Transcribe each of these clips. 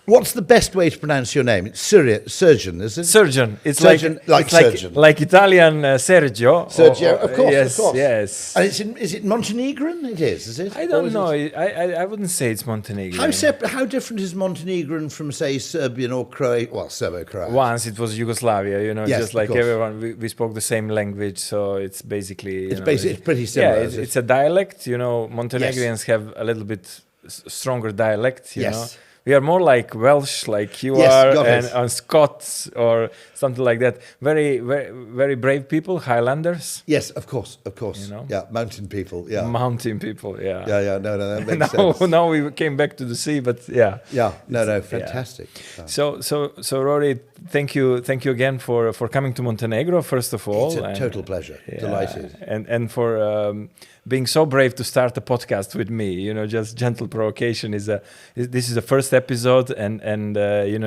What's the best way to pronounce your name? It's Srdjan, is it? Srdjan. It's Srdjan, like Srdjan. Like Italian Sergio. Sergio, of course, yes, of course. Yes. And is it Montenegrin? It is it? I don't know. I wouldn't say it's Montenegro. How different is Montenegrin from, say, Serbian or Croatian? Well, Serbo-Croatian. Once it was Yugoslavia, Yes, just like of course. everyone, we spoke the same language, so it's basically... It's pretty similar. Yeah, it's a dialect, Montenegrins have a little bit stronger dialect, you know. We are more like Welsh, like you are, and Scots or something like that. Very, very, very brave people, Highlanders. Yes, of course. Yeah, mountain people. Yeah, mountain people. Yeah. Yeah. No, that makes sense. Now we came back to the sea, but yeah. Yeah. No, fantastic. Yeah. So Rory, thank you again for coming to Montenegro. First of all, it's a total pleasure. Yeah, delighted, and for being so brave to start a podcast with me. Just Gentle Provocation this is the first episode, and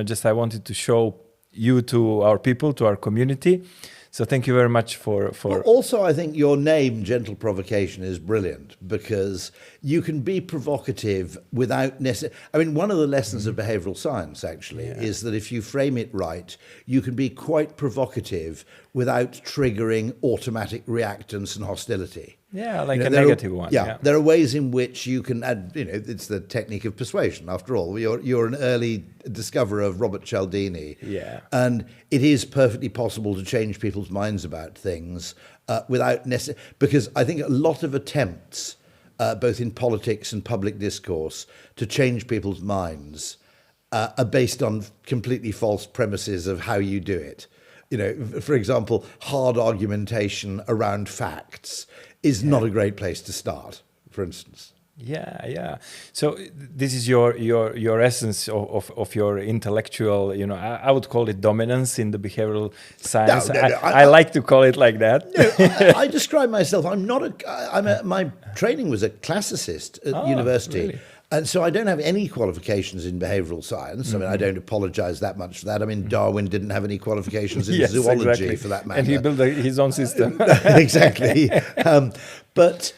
just I wanted to show you to our people, to our community. So thank you very much for... Well, also, I think your name, Gentle Provocation, is brilliant because you can be provocative without necessarily... I mean, one of the lessons of behavioral science, actually, is that if you frame it right, you can be quite provocative without triggering automatic reactance and hostility. Yeah, like a negative one. Yeah, there are ways in which you can add, it's the technique of persuasion, after all. You're an early discoverer of Robert Cialdini. Yeah. And it is perfectly possible to change people's minds about things without necessarily... Because I think a lot of attempts, both in politics and public discourse, to change people's minds are based on completely false premises of how you do it. For example, hard argumentation around facts is not a great place to start, for instance. Yeah. So this is your essence of your intellectual, I would call it dominance in the behavioral science. No, I like to call it like that. No, I describe myself, my training was a classicist at university. Really? And so I don't have any qualifications in behavioral science. I mean, I don't apologize that much for that. I mean, Darwin didn't have any qualifications in zoology, for that matter. And he built his own system. Exactly. But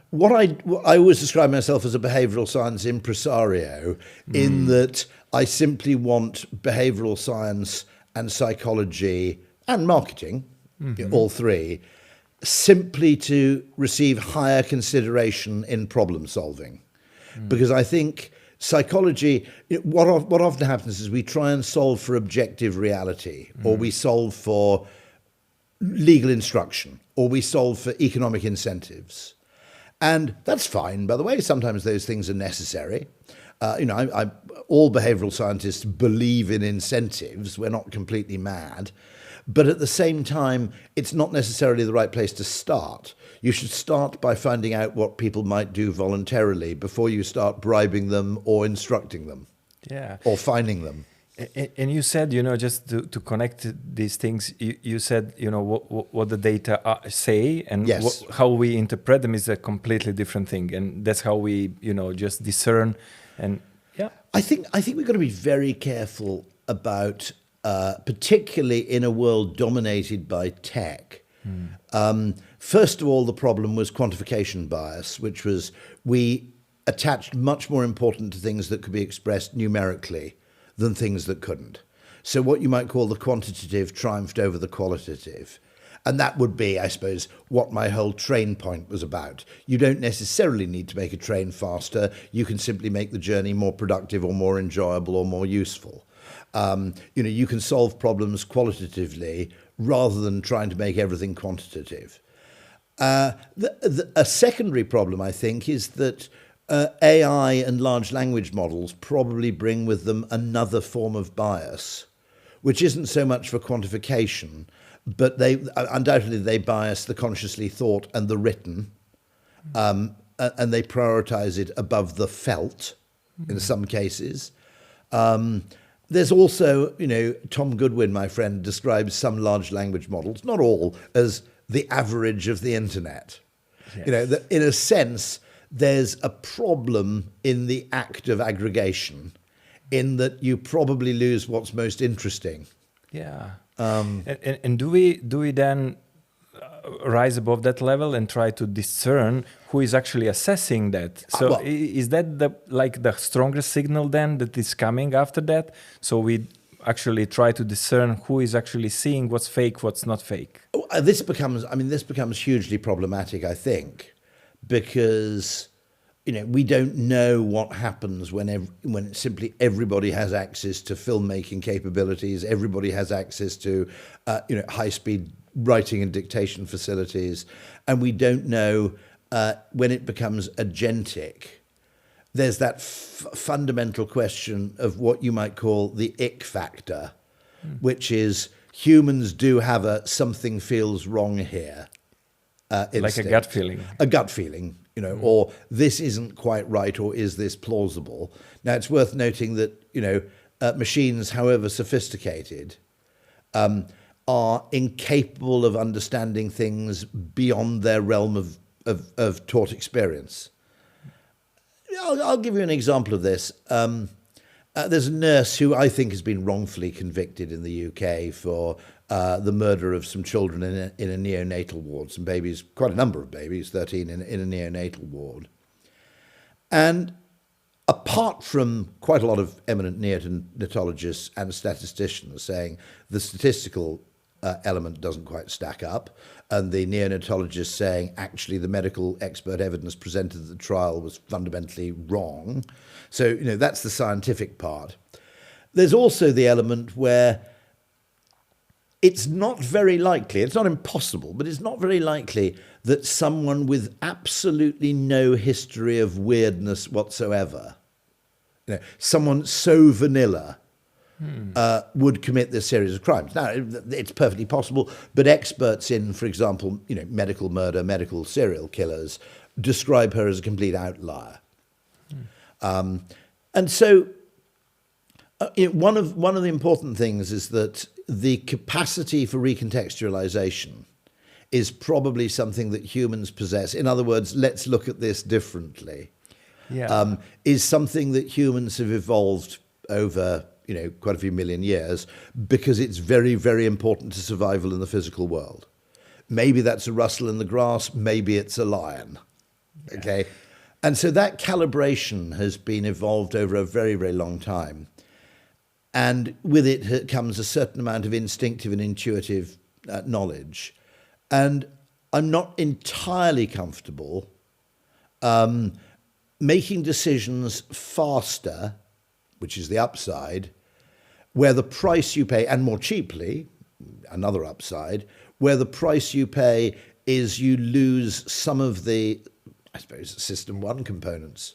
what I always describe myself as a behavioral science impresario, in that I simply want behavioral science and psychology and marketing, all three, simply to receive higher consideration in problem solving. Because I think psychology, what often happens is we try and solve for objective reality, or we solve for legal instruction, or we solve for economic incentives. And that's fine, by the way. Sometimes those things are necessary. All behavioral scientists believe in incentives. We're not completely mad. But at the same time, it's not necessarily the right place to start. You should start by finding out what people might do voluntarily before you start bribing them or instructing them. Yeah. Or fining them. And you said, just to connect these things, you said, what the data say and how we interpret them is a completely different thing. And that's how we, just discern. And I think we've got to be very careful about, particularly in a world dominated by tech. First of all, the problem was quantification bias, which was we attached much more importance to things that could be expressed numerically than things that couldn't. So what you might call the quantitative triumphed over the qualitative. And that would be, I suppose, what my whole train point was about. You don't necessarily need to make a train faster. You can simply make the journey more productive or more enjoyable or more useful. You can solve problems qualitatively rather than trying to make everything quantitative. A secondary problem, I think, is that AI and large language models probably bring with them another form of bias, which isn't so much for quantification, but undoubtedly they bias the consciously thought and the written, and they prioritize it above the felt in some cases. There's also, Tom Goodwin, my friend, describes some large language models, not all, as the average of the internet. Yes. That in a sense, there's a problem in the act of aggregation, in that you probably lose what's most interesting. Yeah. And do we then rise above that level and try to discern who is actually assessing that. So is that the strongest signal then that is coming after that? So we actually try to discern who is actually seeing what's fake, what's not fake. This becomes hugely problematic, I think, because we don't know what happens when simply everybody has access to filmmaking capabilities, everybody has access to high-speed writing and dictation facilities, and we don't know when it becomes agentic. There's that fundamental question of what you might call the ick factor, which is humans do have a something feels wrong here instinct. Like a gut feeling. A gut feeling, or this isn't quite right, or is this plausible? Now, it's worth noting that, machines, however sophisticated, are incapable of understanding things beyond their realm of taught experience. I'll give you an example of this. There's a nurse who I think has been wrongfully convicted in the UK for the murder of some children in a neonatal ward, some babies, quite a number of babies, 13 in a neonatal ward. And apart from quite a lot of eminent neonatologists and statisticians saying the statistical element doesn't quite stack up, and the neonatologist saying actually the medical expert evidence presented at the trial was fundamentally wrong. So, that's the scientific part. There's also the element where it's not very likely, it's not impossible, but it's not very likely that someone with absolutely no history of weirdness whatsoever, someone so vanilla, would commit this series of crimes. Now, it's perfectly possible, but experts in, for example, medical murder, medical serial killers, describe her as a complete outlier. And so, one of the important things is that the capacity for recontextualization is probably something that humans possess. In other words, let's look at this differently. Yeah. Is something that humans have evolved over quite a few million years, because it's very, very important to survival in the physical world. Maybe that's a rustle in the grass, maybe it's a lion. Yeah. Okay? And so that calibration has been evolved over a very, very long time. And with it comes a certain amount of instinctive and intuitive knowledge. And I'm not entirely comfortable making decisions faster, which is the upside, where the price you pay, and more cheaply, another upside, where the price you pay is you lose some of the, I suppose, system one components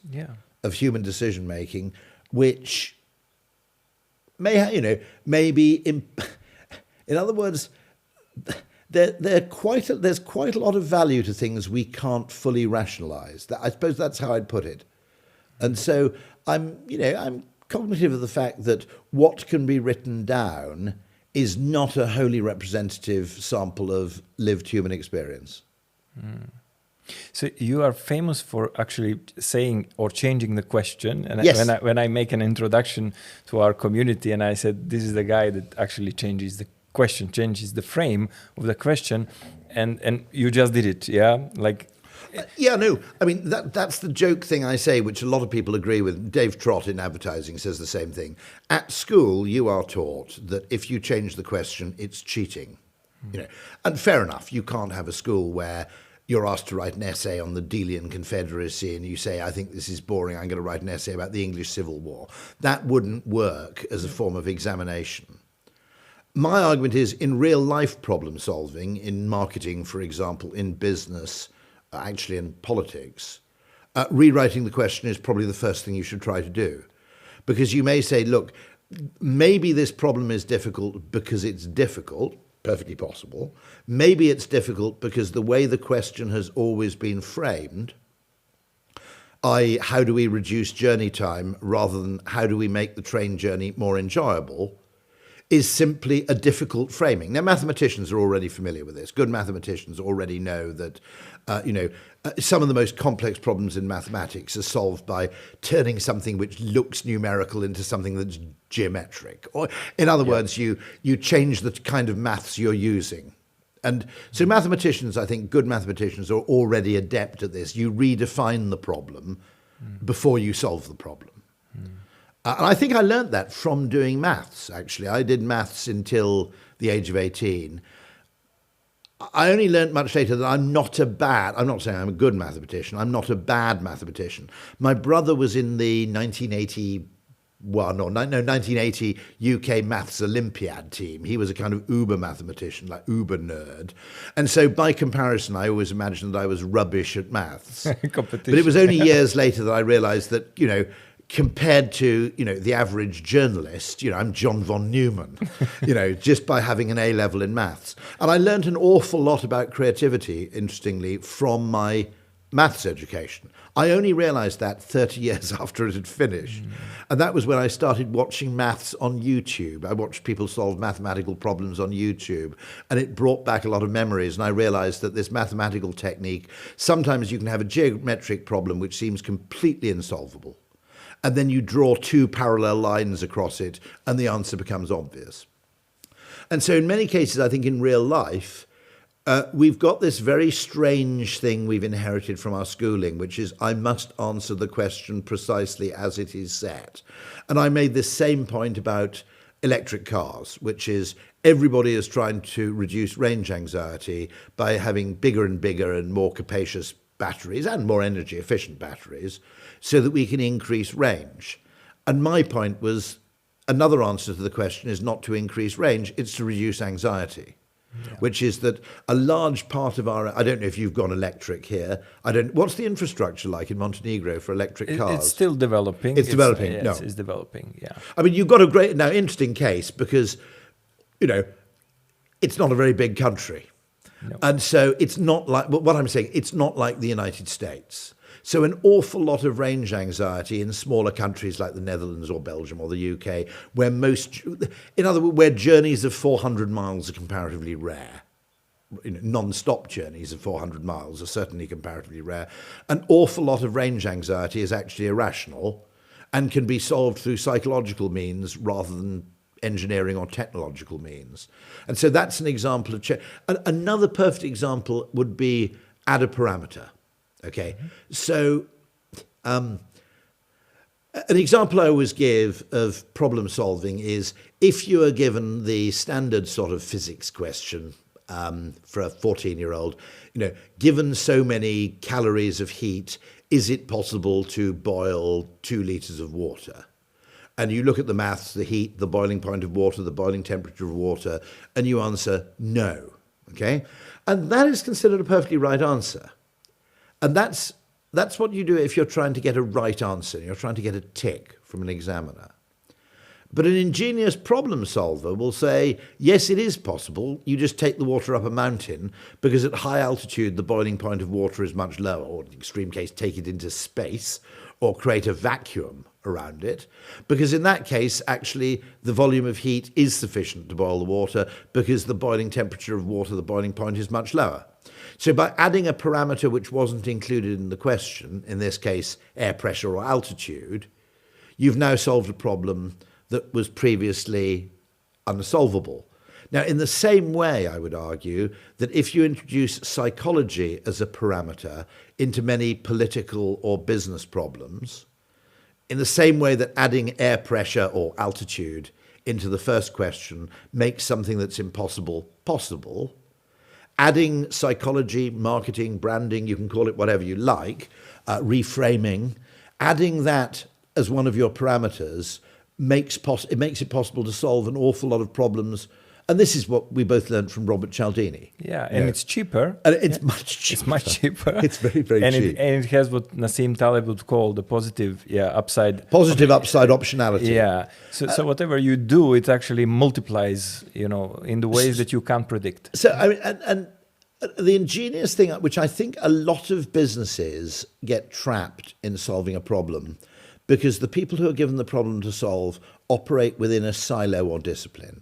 of human decision making, which may be, in other words, there's quite a lot of value to things we can't fully rationalize. I suppose that's how I'd put it. And so I'm cognitive of the fact that what can be written down is not a wholly representative sample of lived human experience. So you are famous for actually saying or changing the question. And yes. when I make an introduction to our community and I said, this is the guy that actually changes the question, changes the frame of the question, and you just did it, yeah? That's the joke thing I say, which a lot of people agree with. Dave Trott in advertising says the same thing. At school, you are taught that if you change the question, it's cheating. And fair enough, you can't have a school where you're asked to write an essay on the Delian Confederacy and you say, I think this is boring, I'm going to write an essay about the English Civil War. That wouldn't work as a form of examination. My argument is, in real life problem solving, in marketing, for example, in business, actually in politics, rewriting the question is probably the first thing you should try to do. Because you may say, look, maybe this problem is difficult because it's difficult, perfectly possible. Maybe it's difficult because the way the question has always been framed, i.e., how do we reduce journey time rather than how do we make the train journey more enjoyable, is simply a difficult framing. Now, mathematicians are already familiar with this. Good mathematicians already know that, some of the most complex problems in mathematics are solved by turning something which looks numerical into something that's geometric. Or, in other words, you change the kind of maths you're using. And so mathematicians, I think good mathematicians are already adept at this. You redefine the problem before you solve the problem. And I think I learned that from doing maths, actually. I did maths until the age of 18. I only learned much later that I'm not saying I'm a good mathematician, I'm not a bad mathematician. My brother was in the 1980 UK Maths Olympiad team. He was a kind of uber mathematician, like uber nerd. And so by comparison, I always imagined that I was rubbish at maths. But it was only years later that I realized that, compared to, the average journalist, I'm John von Neumann, just by having an A level in maths. And I learned an awful lot about creativity, interestingly, from my maths education. I only realized that 30 years after it had finished. And that was when I started watching maths on YouTube. I watched people solve mathematical problems on YouTube, and it brought back a lot of memories. And I realized that this mathematical technique, sometimes you can have a geometric problem which seems completely insolvable, and then you draw two parallel lines across it, and the answer becomes obvious. And so in many cases, I think in real life, we've got this very strange thing we've inherited from our schooling, which is I must answer the question precisely as it is set. And I made this same point about electric cars, which is everybody is trying to reduce range anxiety by having bigger and more capacious batteries and more energy efficient batteries so that we can increase range. And my point was another answer to the question is not to increase range, it's to reduce anxiety. Yeah. Which is that a large part of I don't know if you've gone electric here. What's the infrastructure like in Montenegro for electric cars? It's still developing. It's developing. It's developing, yeah. I mean, you've got a interesting case because, it's not a very big country. No. And so it's not like, what I'm saying, it's not like the United States. So an awful lot of range anxiety in smaller countries like the Netherlands or Belgium or the UK, where where journeys of 400 miles are comparatively rare. Non-stop journeys of 400 miles are certainly comparatively rare. An awful lot of range anxiety is actually irrational and can be solved through psychological means rather than engineering or technological means. And so that's an example of another perfect example would be add a parameter. Okay, so an example I always give of problem solving is if you are given the standard sort of physics question for a 14-year-old, given so many calories of heat, is it possible to boil 2 liters of water? And you look at the maths, the heat, the boiling point of water, the boiling temperature of water, and you answer no, okay? And that is considered a perfectly right answer. And that's what you do if you're trying to get a right answer. You're trying to get a tick from an examiner. But an ingenious problem solver will say, yes, it is possible. You just take the water up a mountain because at high altitude, the boiling point of water is much lower, or in the extreme case, take it into space or create a vacuum around it. Because in that case, actually, the volume of heat is sufficient to boil the water because the boiling temperature of water, the boiling point, is much lower. So by adding a parameter which wasn't included in the question, in this case, air pressure or altitude, you've now solved a problem that was previously unsolvable. Now, in the same way, I would argue that if you introduce psychology as a parameter into many political or business problems, in the same way that adding air pressure or altitude into the first question makes something that's impossible possible, adding psychology, marketing, branding, you can call it whatever you like, reframing, adding that as one of your parameters makes it possible to solve an awful lot of problems. And this is what we both learned from Robert Cialdini. Yeah, and it's cheaper. And it's much cheaper. It's much cheaper. It's very, very cheap. And it has what Nassim Taleb would call the positive upside. Positive upside optionality. Yeah. So whatever you do, it actually multiplies, in the ways that you can't predict. So, I mean, and the ingenious thing, which I think a lot of businesses get trapped in solving a problem, because the people who are given the problem to solve operate within a silo or discipline.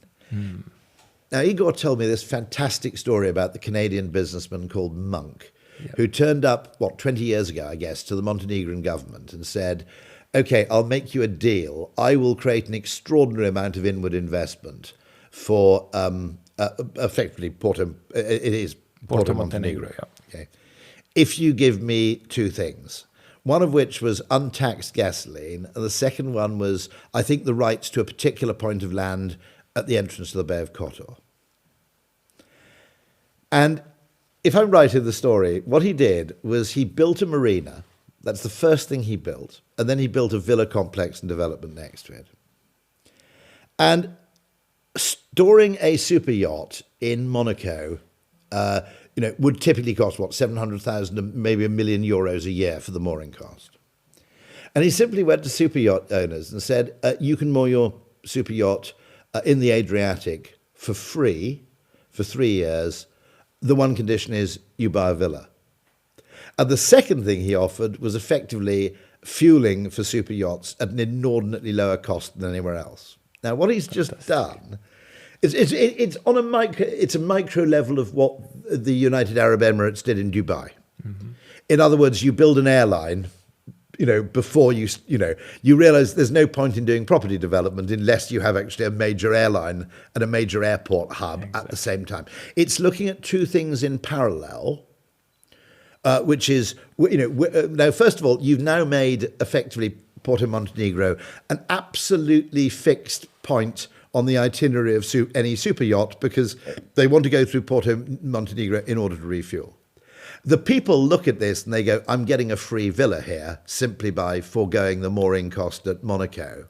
Now, Igor told me this fantastic story about the Canadian businessman called Monk, who turned up, 20 years ago, I guess, to the Montenegrin government and said, okay, I'll make you a deal. I will create an extraordinary amount of inward investment for effectively Porto. It is Porto, Montenegro. Yeah. Okay. If you give me two things, one of which was untaxed gasoline, and the second one was, I think, the rights to a particular point of land at the entrance to the Bay of Kotor. And if I'm right in the story, what he did was he built a marina. That's the first thing he built. And then he built a villa complex and development next to it. And storing a super yacht in Monaco, would typically cost, 700,000, maybe €1 million a year for the mooring cost. And he simply went to super yacht owners and said, you can moor your super yacht in the Adriatic for free for 3 years. The one condition is you buy a villa. And the second thing he offered was effectively fueling for super yachts at an inordinately lower cost than anywhere else. Now, what he's just done it's on a micro level of what the United Arab Emirates did in Dubai. Mm-hmm. In other words, you build an airline, before you realize there's no point in doing property development unless you have actually a major airline and a major airport hub at the same time. It's looking at two things in parallel, which is, now, first of all, you've now made effectively Porto Montenegro an absolutely fixed point on the itinerary of any super yacht because they want to go through Porto Montenegro in order to refuel. The people look at this and they go, I'm getting a free villa here simply by foregoing the mooring cost at Monaco.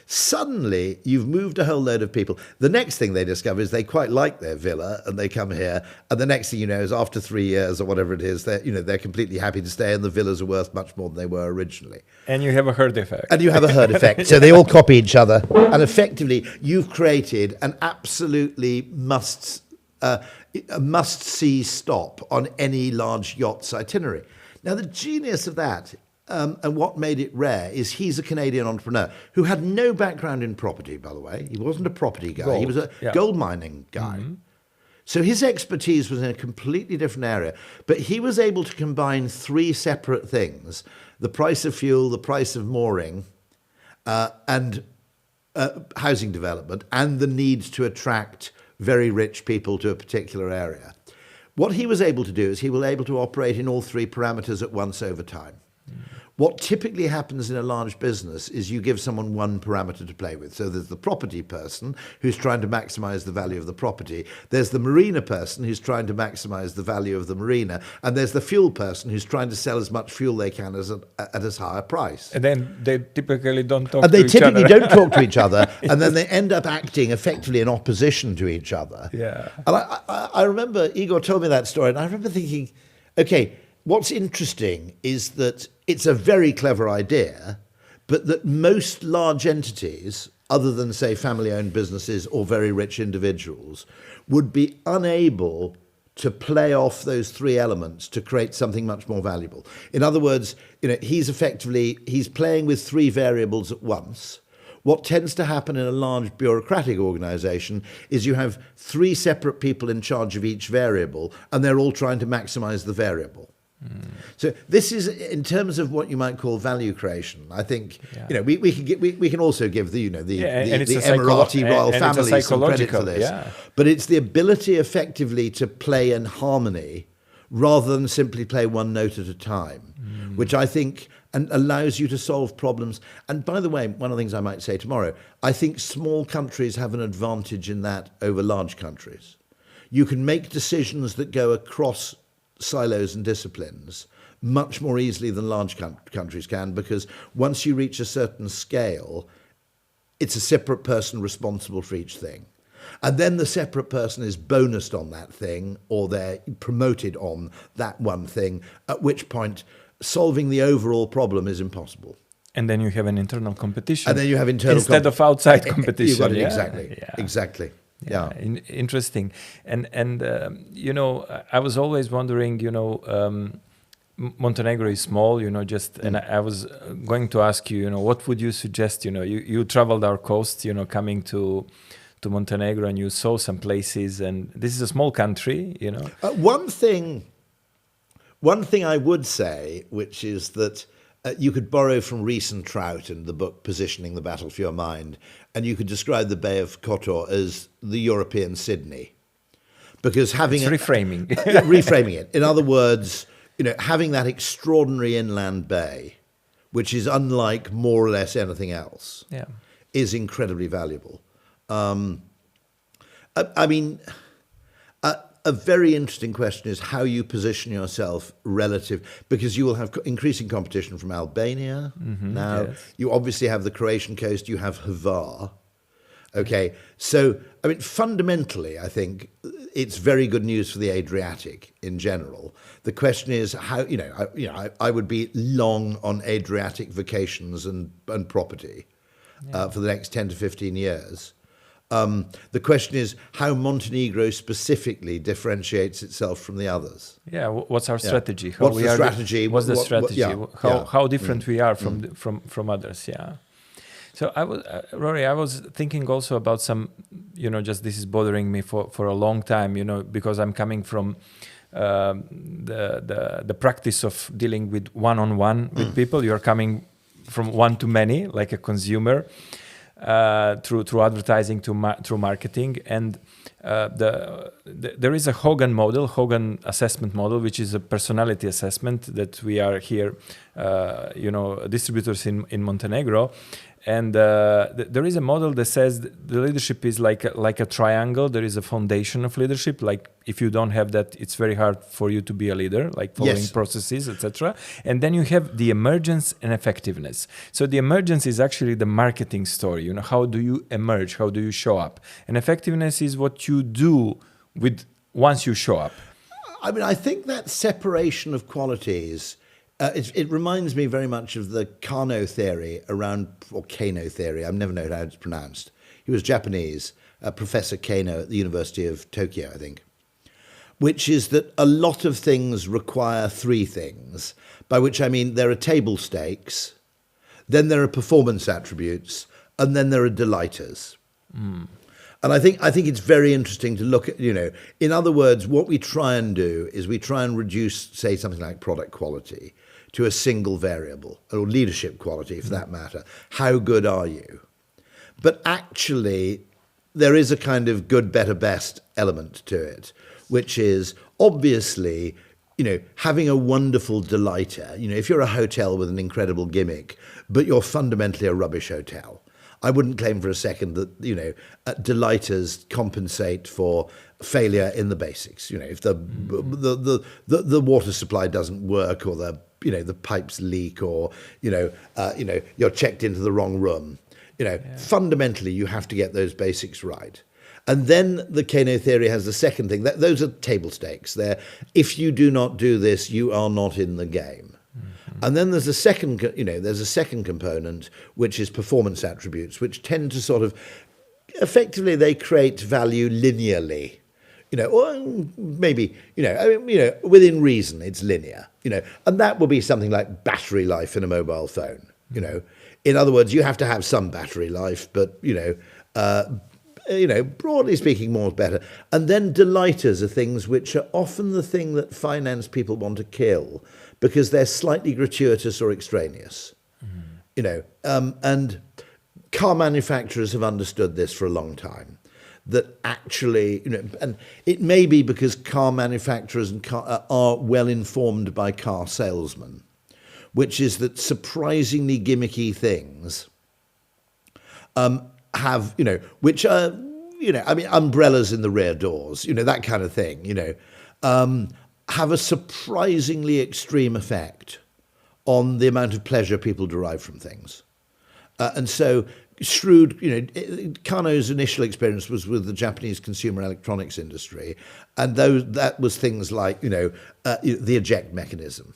Suddenly, you've moved a whole load of people. The next thing they discover is they quite like their villa and they come here. And the next thing you know is after 3 years or whatever it is, they're completely happy to stay and the villas are worth much more than they were originally. And you have a herd effect. And you have a herd effect. So they all copy each other. And effectively, you've created an absolutely must-see stop on any large yacht's itinerary. Now, the genius of that, and what made it rare, is he's a Canadian entrepreneur who had no background in property, by the way. He wasn't a property guy. He was a gold mining guy. Mm-hmm. So his expertise was in a completely different area. But he was able to combine three separate things: the price of fuel, the price of mooring, and housing development, and the need to attract very rich people to a particular area. What he was able to do is he was able to operate in all three parameters at once over time. What typically happens in a large business is you give someone one parameter to play with. So there's the property person who's trying to maximize the value of the property. There's the marina person who's trying to maximize the value of the marina. And there's the fuel person who's trying to sell as much fuel they can at as high a price. And then they typically don't talk to each other. And they typically don't talk to each other. And then they end up acting effectively in opposition to each other. Yeah. And I remember Igor told me that story, and I remember thinking, okay, what's interesting is that it's a very clever idea, but that most large entities, other than, say, family-owned businesses or very rich individuals, would be unable to play off those three elements to create something much more valuable. In other words, he's playing with three variables at once. What tends to happen in a large bureaucratic organization is you have three separate people in charge of each variable, and they're all trying to maximize the variable. So this is, in terms of what you might call value creation, I think, we can also give the Emirati royal family some credit for this. Yeah. But it's the ability effectively to play in harmony rather than simply play one note at a time, which I think allows you to solve problems. And by the way, one of the things I might say tomorrow, I think small countries have an advantage in that over large countries. You can make decisions that go across silos and disciplines much more easily than large countries can, because once you reach a certain scale, it's a separate person responsible for each thing. And then the separate person is bonused on that thing, or they're promoted on that one thing, at which point solving the overall problem is impossible. And then you have an internal competition. And then you have internal instead of outside competition. You got it, exactly. Yeah. Interesting. And I was always wondering, Montenegro is small, and I was going to ask you, what would you suggest? You traveled our coast, coming to Montenegro, and you saw some places, and this is a small country, One thing I would say, which is that you could borrow from Rees and Trout in the book Positioning the Battle for Your Mind, and you could describe the Bay of Kotor as the European Sydney. Because having reframing. Reframing it. In other words, having that extraordinary inland bay, which is unlike more or less anything else, is incredibly valuable. A very interesting question is how you position yourself relative, because you will have increasing competition from Albania. Now, you obviously have the Croatian coast, you have Hvar. Okay, so, fundamentally, I think it's very good news for the Adriatic in general. The question is how, I would be long on Adriatic vacations and property for the next 10 to 15 years. The question is how Montenegro specifically differentiates itself from the others. Yeah, what's our strategy? What's the strategy? What's the strategy? How different we are from others? Yeah. So Rory, I was thinking also about some, just this is bothering me for a long time, because I'm coming from the practice of dealing with one-on-one with people. You're coming from one to many, like a consumer. Through advertising, through marketing, and there is a Hogan assessment model, which is a personality assessment that we are here, distributors in Montenegro, and there is a model that says the leadership is like a triangle. There is a foundation of leadership. Like if you don't have that, it's very hard for you to be a leader, like following processes, etc. And then you have the emergence and effectiveness. So the emergence is actually the marketing story. How do you emerge? How do you show up? And effectiveness is what you do with once you show up. I think that separation of qualities. It reminds me very much of the Kano theory or Kano theory. I've never known how it's pronounced. He was Japanese, Professor Kano at the University of Tokyo, I think, which is that a lot of things require three things, by which I mean there are table stakes, then there are performance attributes, and then there are delighters. And I think it's very interesting to look at, in other words, what we try and do is we try and reduce, say, something like product quality to a single variable, or leadership quality for that matter. How good are you? But actually, there is a kind of good, better, best element to it, which is obviously, having a wonderful delighter. If you're a hotel with an incredible gimmick, but you're fundamentally a rubbish hotel, I wouldn't claim for a second that, delighters compensate for failure in the basics. If the water supply doesn't work, or the pipes leak, or you're checked into the wrong room. Fundamentally you have to get those basics right. And then the Kano theory has the second thing. Those are table stakes. If you do not do this, you are not in the game. And then there's a second component, which is performance attributes, which tend to sort of, effectively, they create value linearly, or maybe, within reason, it's linear, and that will be something like battery life in a mobile phone, In other words, you have to have some battery life, but, broadly speaking, more is better. And then delighters are things which are often the thing that finance people want to kill, because they're slightly gratuitous or extraneous, and car manufacturers have understood this for a long time, that actually, and it may be because car manufacturers are well informed by car salesmen, which is that surprisingly gimmicky things have, which are, umbrellas in the rear doors, that kind of thing, have a surprisingly extreme effect on the amount of pleasure people derive from things. And so shrewd, Kano's initial experience was with the Japanese consumer electronics industry. And that was things like, the eject mechanism.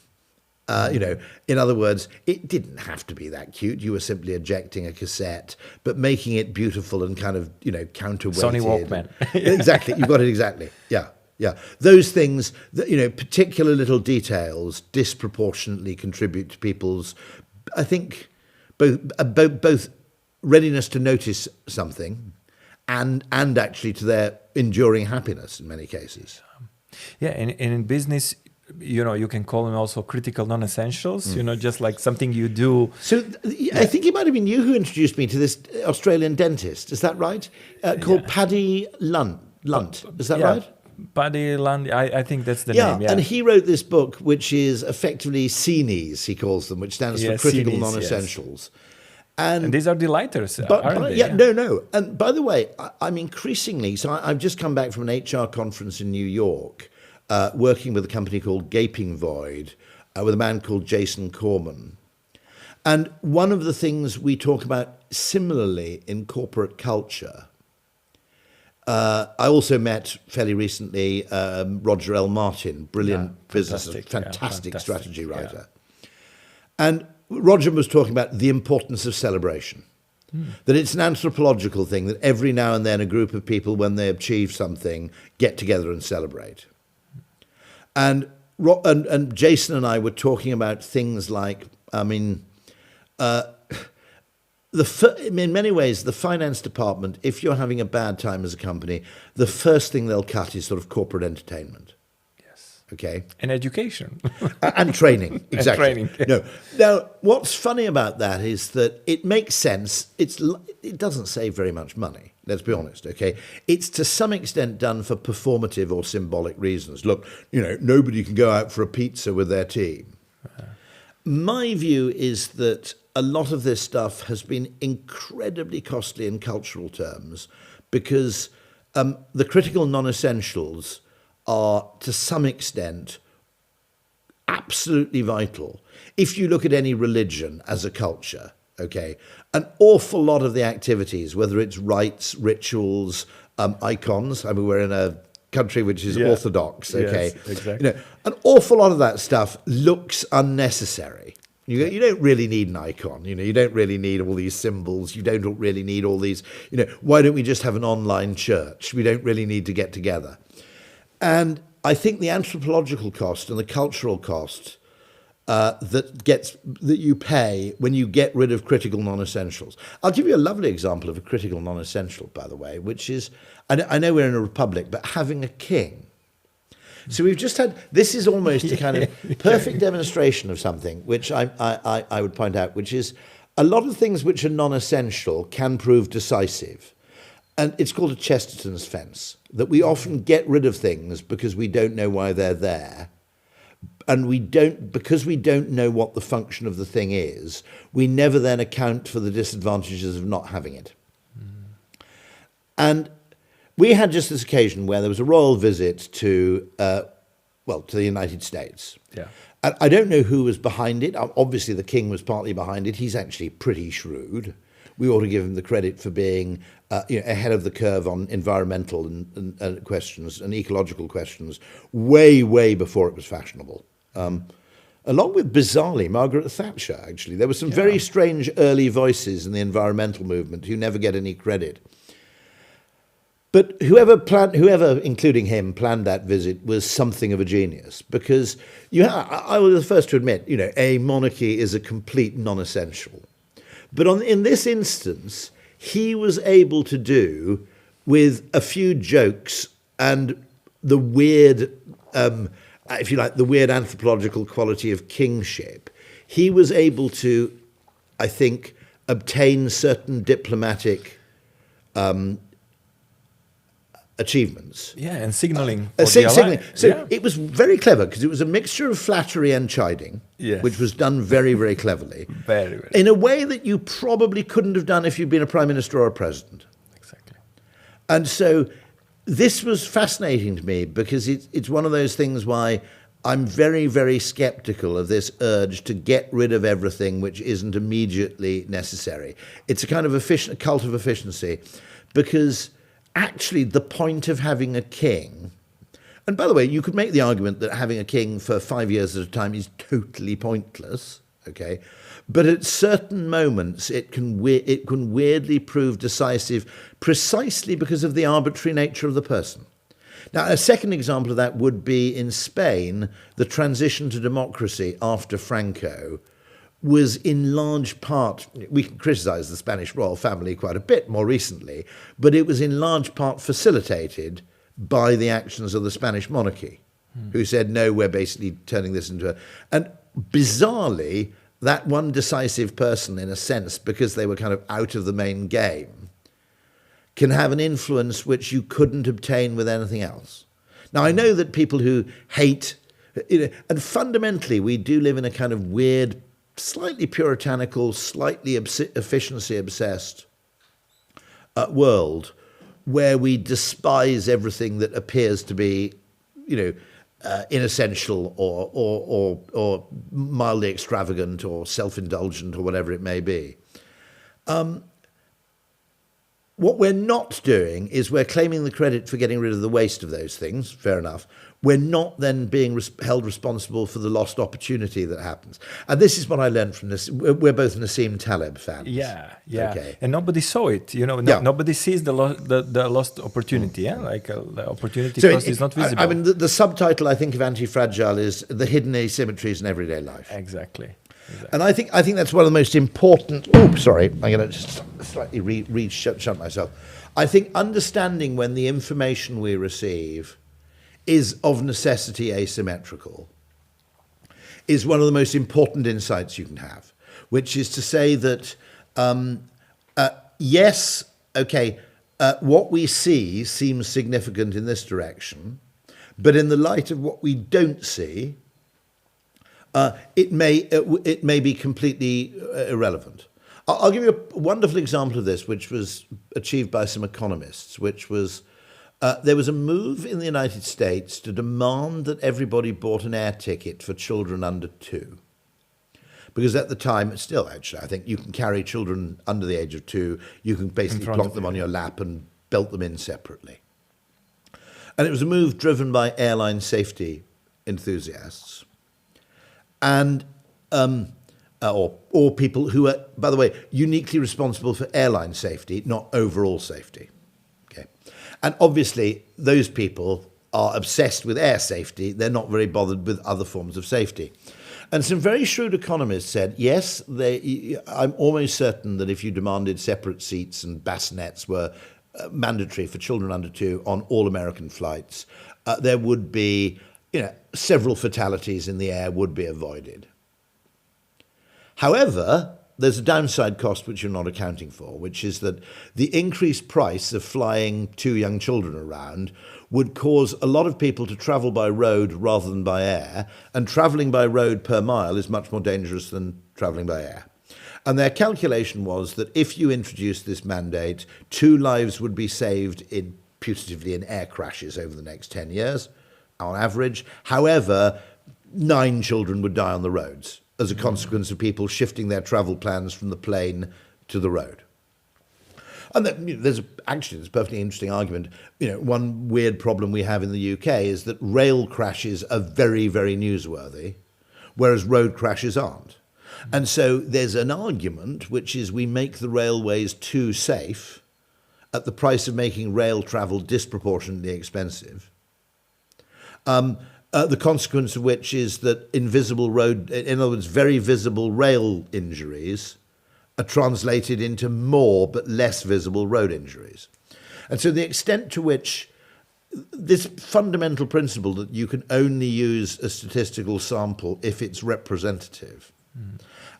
In other words, it didn't have to be that cute. You were simply ejecting a cassette, but making it beautiful and kind of, counterweighted. Sony Walkman. Exactly. You've got it exactly. Yeah. Yeah, those things, that, particular little details disproportionately contribute to people's, I think, both readiness to notice something and actually to their enduring happiness in many cases. Yeah, and in business, you can call them also critical non-essentials, just like something you do. So I think it might have been you who introduced me to this Australian dentist. Is that right? Called Paddy Lunt. Is that right? Paddy Lunt, I think that's the name. Yeah, and he wrote this book, which is effectively CNES, he calls them, which stands for Critical CNES, Non-Essentials. Yes. And these are delighters, aren't they? Yeah, no. And by the way, I'm increasingly, so I've just come back from an HR conference in New York, working with a company called Gaping Void, with a man called Jason Corman. And one of the things we talk about similarly in corporate culture, I also met fairly recently Roger L. Martin, brilliant business, fantastic strategy writer. Yeah. And Roger was talking about the importance of celebration, that it's an anthropological thing, that every now and then a group of people, when they achieve something, get together and celebrate. And Jason and I were talking about things like, in many ways, the finance department, if you're having a bad time as a company, the first thing they'll cut is sort of corporate entertainment. Yes. Okay. And education. And training. Exactly. And training. No. Now, what's funny about that is that it makes sense. It doesn't save very much money. Let's be honest, okay? It's to some extent done for performative or symbolic reasons. Look, nobody can go out for a pizza with their team. My view is that a lot of this stuff has been incredibly costly in cultural terms because the critical non-essentials are, to some extent, absolutely vital. If you look at any religion as a culture, okay, an awful lot of the activities, whether it's rites, rituals, icons. I mean, we're in a country which is orthodox, okay? Yes, exactly. An awful lot of that stuff looks unnecessary. You don't really need an icon. You don't really need all these symbols. You don't really need all these. Why don't we just have an online church? We don't really need to get together. And I think the anthropological cost and the cultural cost that you pay when you get rid of critical non-essentials. I'll give you a lovely example of a critical non-essential, by the way, which is, I know we're in a republic, but having a king. So we've just had, this is almost a kind of perfect demonstration of something, which I would point out, which is a lot of things which are non-essential can prove decisive. And it's called a Chesterton's fence, that we often get rid of things because we don't know why they're there. And because we don't know what the function of the thing is, we never then account for the disadvantages of not having it. And we had just this occasion where there was a royal visit to the United States. Yeah. And I don't know who was behind it. Obviously, the king was partly behind it. He's actually pretty shrewd. We ought to give him the credit for being ahead of the curve on environmental and questions and ecological questions way, way before it was fashionable. Along with, bizarrely, Margaret Thatcher, actually. There were some very strange early voices in the environmental movement who never get any credit. But whoever, including him, planned that visit was something of a genius, because I was the first to admit, a monarchy is a complete non-essential. But in this instance, he was able to do, with a few jokes and the weird, if you like, the weird anthropological quality of kingship, he was able to, I think, obtain certain diplomatic achievements. Yeah, and signaling. Signaling. So it was very clever, because it was a mixture of flattery and chiding, which was done very, very cleverly. Very, very. In a way that you probably couldn't have done if you'd been a prime minister or a president. Exactly. And so this was fascinating to me, because it's one of those things why I'm very, very skeptical of this urge to get rid of everything which isn't immediately necessary. It's a kind of a cult of efficiency, because actually the point of having a king, and by the way, you could make the argument that having a king for 5 years at a time is totally pointless, okay? But at certain moments, it can weirdly prove decisive precisely because of the arbitrary nature of the person. Now, a second example of that would be in Spain, the transition to democracy after Franco was in large part, we can criticize the Spanish royal family quite a bit more recently, but it was in large part facilitated by the actions of the Spanish monarchy. who said, no, we're basically turning this into a... And bizarrely, that one decisive person, in a sense, because they were kind of out of the main game, can have an influence which you couldn't obtain with anything else. Now, I know that people who hate... and fundamentally, we do live in a kind of weird, slightly puritanical, slightly efficiency-obsessed world where we despise everything that appears to be, inessential or mildly extravagant or self-indulgent or whatever it may be. What we're not doing is we're claiming the credit for getting rid of the waste of those things, fair enough. We're not then being held responsible for the lost opportunity that happens. And this is what I learned from this. We're both Nassim Taleb fans. Yeah. Okay. And nobody saw it, nobody sees the lost opportunity, the opportunity cost is not visible. I mean, the subtitle, I think, of Anti-Fragile is The Hidden Asymmetries in Everyday Life. Exactly. And I think that's one of the most important... Oh, sorry, I'm going to just slightly shut myself. I think understanding when the information we receive is of necessity asymmetrical is one of the most important insights you can have, which is to say that, yes, okay, what we see seems significant in this direction, but in the light of what we don't see, it may be completely irrelevant. I'll give you a wonderful example of this, which was achieved by some economists, which was there was a move in the United States to demand that everybody bought an air ticket for children under 2. Because at the time, still actually, I think you can carry children under the age of 2, you can basically plonk them on your lap and belt them in separately. And it was a move driven by airline safety enthusiasts. And or people who are, by the way, uniquely responsible for airline safety, not overall safety. Okay, and obviously those people are obsessed with air safety. They're not very bothered with other forms of safety. And some very shrewd economists said, yes, I'm almost certain that if you demanded separate seats and bassinets were mandatory for children under 2 on all American flights, there would be, several fatalities in the air would be avoided. However, there's a downside cost which you're not accounting for, which is that the increased price of flying 2 young children around would cause a lot of people to travel by road rather than by air, and travelling by road per mile is much more dangerous than travelling by air. And their calculation was that if you introduced this mandate, 2 lives would be saved putatively in air crashes over the next 10 years, on average. However, 9 children would die on the roads as a consequence of people shifting their travel plans from the plane to the road. And there's a perfectly interesting argument. One weird problem we have in the UK is that rail crashes are very, very newsworthy, whereas road crashes aren't. And so there's an argument, which is we make the railways too safe at the price of making rail travel disproportionately expensive. The consequence of which is that in other words, very visible rail injuries are translated into more but less visible road injuries. And so the extent to which this fundamental principle that you can only use a statistical sample if it's representative,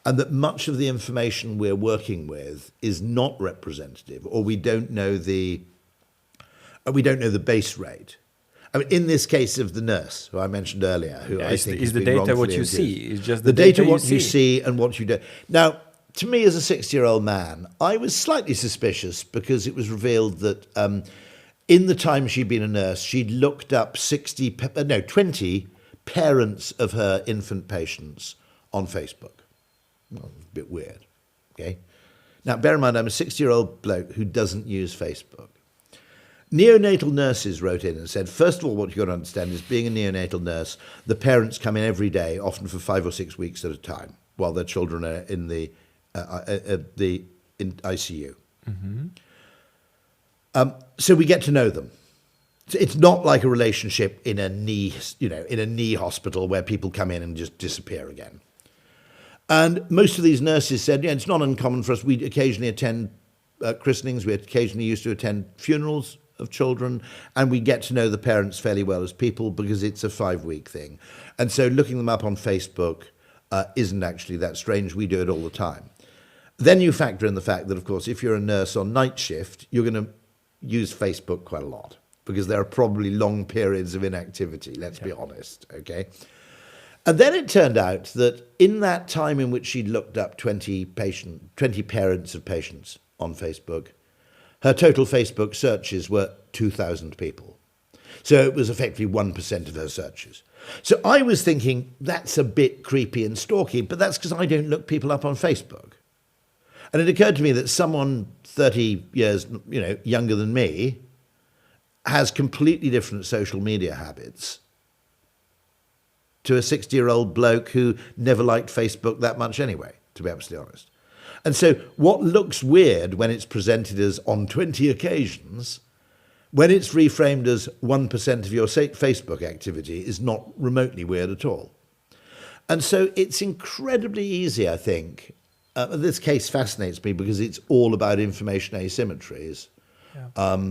and that much of the information we're working with is not representative, or we don't know the base rate. I mean, in this case of the nurse, who I mentioned earlier, who I think is has the been data what wrongfully you see? accused. It's just the data what you you see and what you don't. Now, to me as a 60-year-old man, I was slightly suspicious because it was revealed that in the time she'd been a nurse, she'd looked up 20 parents of her infant patients on Facebook. Well, a bit weird, okay? Now, bear in mind, I'm a 60-year-old bloke who doesn't use Facebook. Neonatal nurses wrote in and said, first of all, what you've got to understand is being a neonatal nurse, the parents come in every day, often for 5 or 6 weeks at a time, while their children are in the ICU. Mm-hmm. So we get to know them. It's not like a relationship in a knee hospital where people come in and just disappear again. And most of these nurses said, it's not uncommon for us. We occasionally attend christenings. We occasionally used to attend funerals. of children, and we get to know the parents fairly well as people because it's a 5-week thing. And so looking them up on Facebook isn't actually that strange. We do it all the time. Then you factor in the fact that, of course, if you're a nurse on night shift, you're going to use Facebook quite a lot because there are probably long periods of inactivity, let's be honest, okay? And then it turned out that in that time in which she'd looked up 20 parents of patients on Facebook, her total Facebook searches were 2,000 people. So it was effectively 1% of her searches. So I was thinking, that's a bit creepy and stalky, but that's because I don't look people up on Facebook. And it occurred to me that someone 30 years, younger than me has completely different social media habits to a 60-year-old bloke who never liked Facebook that much anyway, to be absolutely honest. And so what looks weird when it's presented as on 20 occasions, when it's reframed as 1% of your Facebook activity, is not remotely weird at all. And so it's incredibly easy, I think. This case fascinates me because it's all about information asymmetries. Yeah.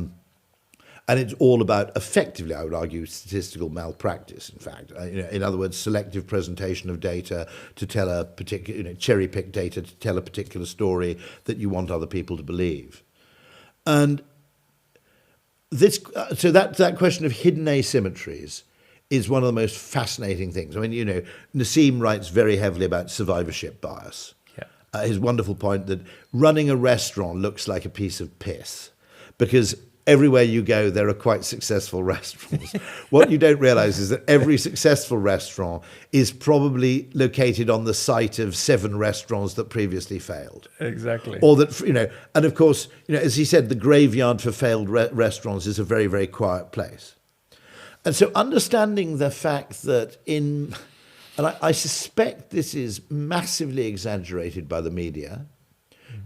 And it's all about, effectively, I would argue, statistical malpractice, in fact. In other words, selective presentation of data to tell a particular, cherry-pick data to tell a particular story that you want other people to believe. And this, so that question of hidden asymmetries is one of the most fascinating things. I mean, Nassim writes very heavily about survivorship bias. Yeah. His wonderful point that running a restaurant looks like a piece of piss because everywhere you go, there are quite successful restaurants. What you don't realize is that every successful restaurant is probably located on the site of 7 restaurants that previously failed. Exactly. Or that, and of course, as he said, the graveyard for failed restaurants is a very, very quiet place. And so understanding the fact that and I suspect this is massively exaggerated by the media,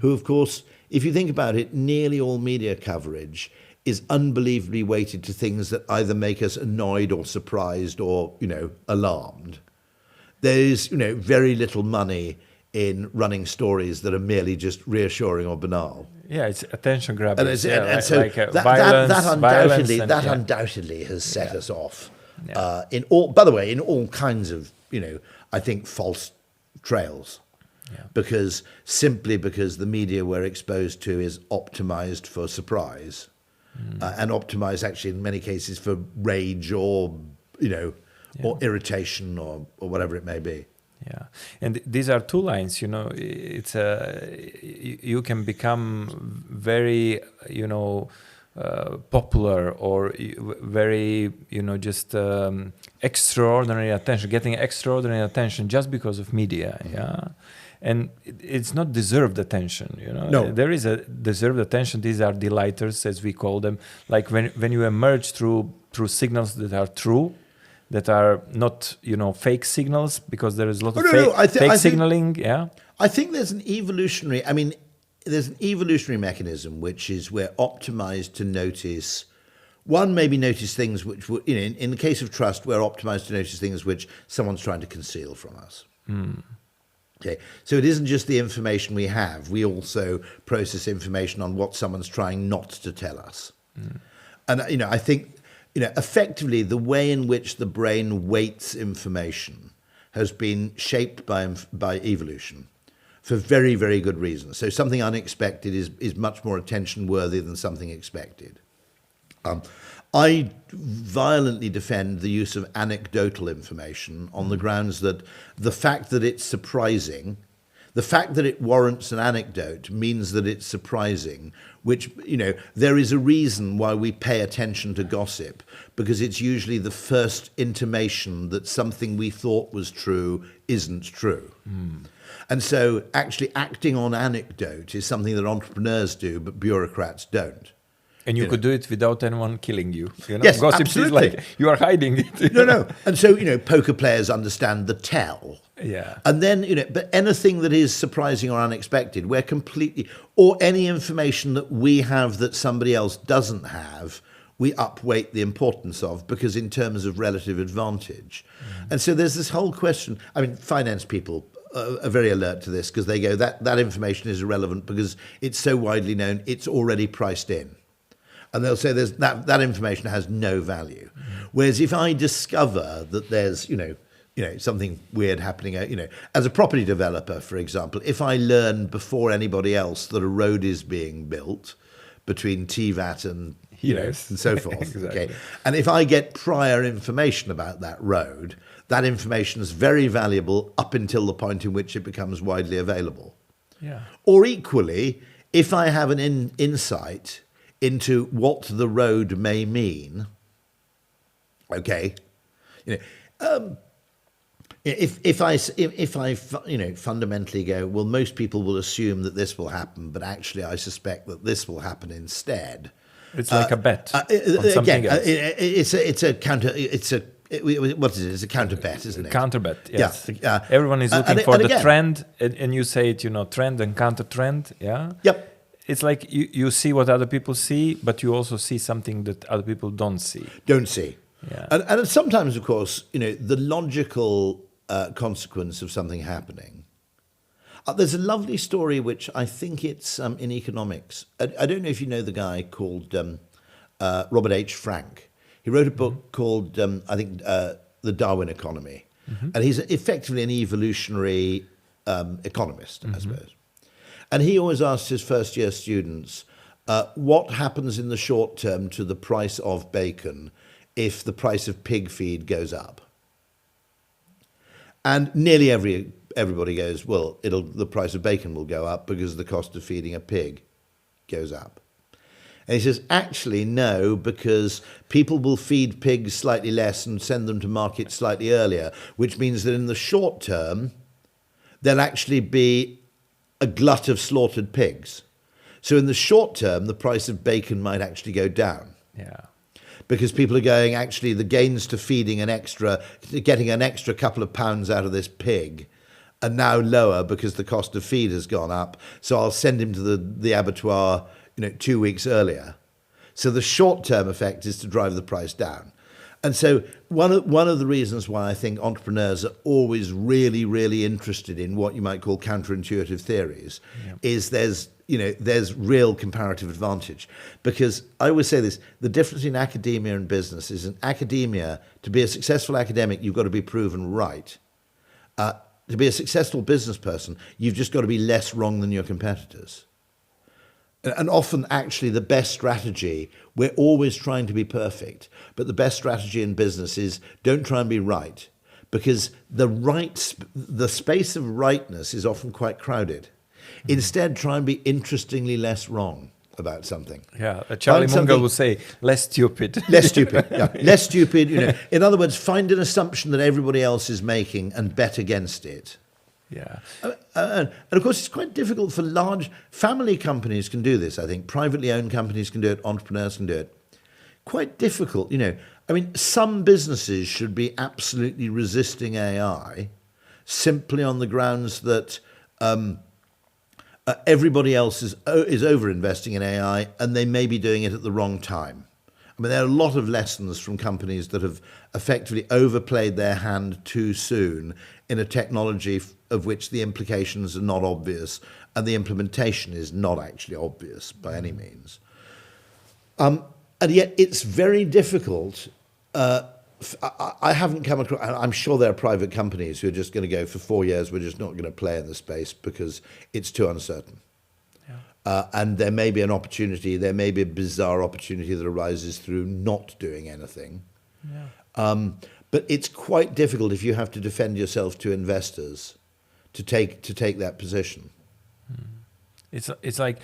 who, of course, if you think about it, nearly all media coverage is unbelievably weighted to things that either make us annoyed or surprised or, alarmed. There is, very little money in running stories that are merely just reassuring or banal. Yeah, it's attention grabbing. And so that undoubtedly has set us off in all kinds of, I think, false trails. Yeah. Because the media we're exposed to is optimized for surprise and optimized actually in many cases for rage or, or irritation or whatever it may be. Yeah. And these are 2 lines, it's you can become very, popular or very, just extraordinary attention, getting extraordinary attention just because of media. Yeah. And it's not deserved attention, No. There is a deserved attention. These are delighters, as we call them. Like when you emerge through signals that are true, that are not, fake signals, because there is a lot of fake signaling. Yeah. I think there's an evolutionary mechanism which is we're optimized to notice. One, maybe notice things which, in the case of trust, we're optimized to notice things which someone's trying to conceal from us. Okay, so it isn't just the information we have. We also process information on what someone's trying not to tell us. And, I think, effectively the way in which the brain weights information has been shaped by evolution for very, very good reasons. So something unexpected is much more attention worthy than something expected. I violently defend the use of anecdotal information on the grounds that the fact that it's surprising, the fact that it warrants an anecdote means that it's surprising, which, there is a reason why we pay attention to gossip, because it's usually the first intimation that something we thought was true isn't true. And so actually acting on anecdote is something that entrepreneurs do, but bureaucrats don't. And you could do it without anyone killing you. Yes, gossip absolutely. is like you are hiding it. No. And so, poker players understand the tell. Yeah. And then, but anything that is surprising or unexpected, we're completely, or any information that we have that somebody else doesn't have, we upweight the importance of, because in terms of relative advantage. And so there's this whole question. I mean, finance people are very alert to this because they go, that information is irrelevant because it's so widely known, it's already priced in. And they'll say that information has no value. Whereas if I discover that there's, something weird happening, as a property developer, for example, if I learn before anybody else that a road is being built between TVAT and, and so forth, Exactly. okay, and if I get prior information about that road, that information is very valuable up until the point in which it becomes widely available. Yeah. Or equally, if I have an insight into what the road may mean, okay, if I fundamentally go, well, most people will assume that this will happen, but actually I suspect that this will happen instead. It's like a bet on something else. It's a counter. What is it? It's a counter bet, isn't it? Counter bet. Yes. Yeah. Everyone is looking for the again, trend, and you say it. Trend and counter trend. Yeah. Yep. It's like you see what other people see, but you also see something that other people don't see. Yeah. And sometimes, of course, the logical consequence of something happening. There's a lovely story which I think it's in economics. I don't know if you know the guy called Robert H. Frank. He wrote a book called, The Darwin Economy. And he's effectively an evolutionary economist, I suppose. And he always asks his first-year students, what happens in the short term to the price of bacon if the price of pig feed goes up? And nearly everybody goes, well, the price of bacon will go up because the cost of feeding a pig goes up. And he says, actually, no, because people will feed pigs slightly less and send them to market slightly earlier, which means that in the short term, there'll actually be a glut of slaughtered pigs. So in the short term, the price of bacon might actually go down. Yeah. Because people are going, actually, the gains to getting an extra couple of pounds out of this pig are now lower because the cost of feed has gone up. So I'll send him to the abattoir, 2 weeks earlier. So the short-term effect is to drive the price down. And so one of the reasons why I think entrepreneurs are always really, really interested in what you might call counterintuitive theories is there's real comparative advantage. Because I always say this, the difference in academia and business is in academia, to be a successful academic, you've got to be proven right. To be a successful business person, you've just got to be less wrong than your competitors. And often, actually, the best strategy, we're always trying to be perfect, but the best strategy in business is don't try and be right, because the space of rightness is often quite crowded. Instead, try and be interestingly less wrong about something. Yeah, Charlie Munger will say, less stupid. Less stupid, yeah. Less stupid, In other words, find an assumption that everybody else is making and bet against it. Yeah. And of course, it's quite difficult for large family companies can do this, I think. Privately owned companies can do it. Entrepreneurs can do it. Quite difficult, some businesses should be absolutely resisting AI simply on the grounds that everybody else is over-investing in AI and they may be doing it at the wrong time. There are a lot of lessons from companies that have effectively overplayed their hand too soon in a technology of which the implications are not obvious and the implementation is not actually obvious by any means. And yet it's very difficult. I haven't come across, I'm sure there are private companies who are just going to go for 4 years, we're just not going to play in the space because it's too uncertain. And there may be an opportunity, there may be a bizarre opportunity that arises through not doing anything. But it's quite difficult if you have to defend yourself to investors to take that position. It's like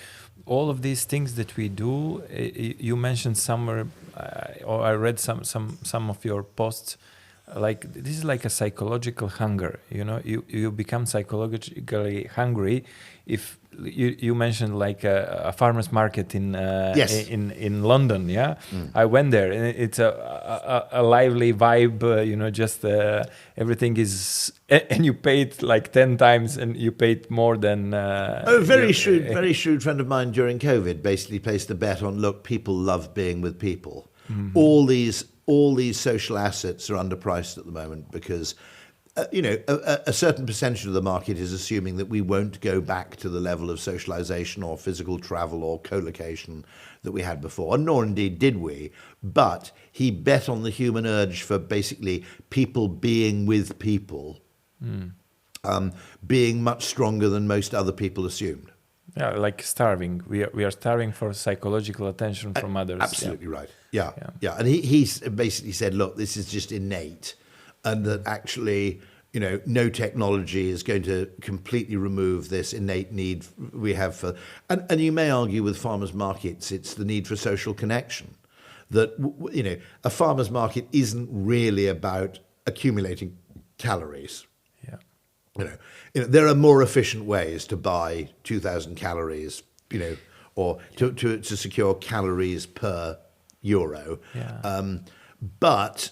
all of these things that we do. You mentioned somewhere, or I read some of your posts. Like this is like a psychological hunger. You become psychologically hungry if you mentioned like a farmer's market in in London. I went there and it's a lively vibe. Everything is, and you paid like 10 times, and you paid more than. Very shrewd friend of mine during COVID basically placed a bet on, look, people love being with people. All these social assets are underpriced at the moment because a certain percentage of the market is assuming that we won't go back to the level of socialization or physical travel or co-location that we had before, nor indeed did we. But he bet on the human urge for basically people being with people, being much stronger than most other people assumed. Yeah, like starving. We are starving for psychological attention from others. Absolutely right. Yeah. And he basically said, look, this is just innate, and that actually, no technology is going to completely remove this innate need we have for. And you may argue with farmers' markets, it's the need for social connection. That a farmers' market isn't really about accumulating calories. There are more efficient ways to buy 2,000 calories, or to secure calories per euro. Yeah. But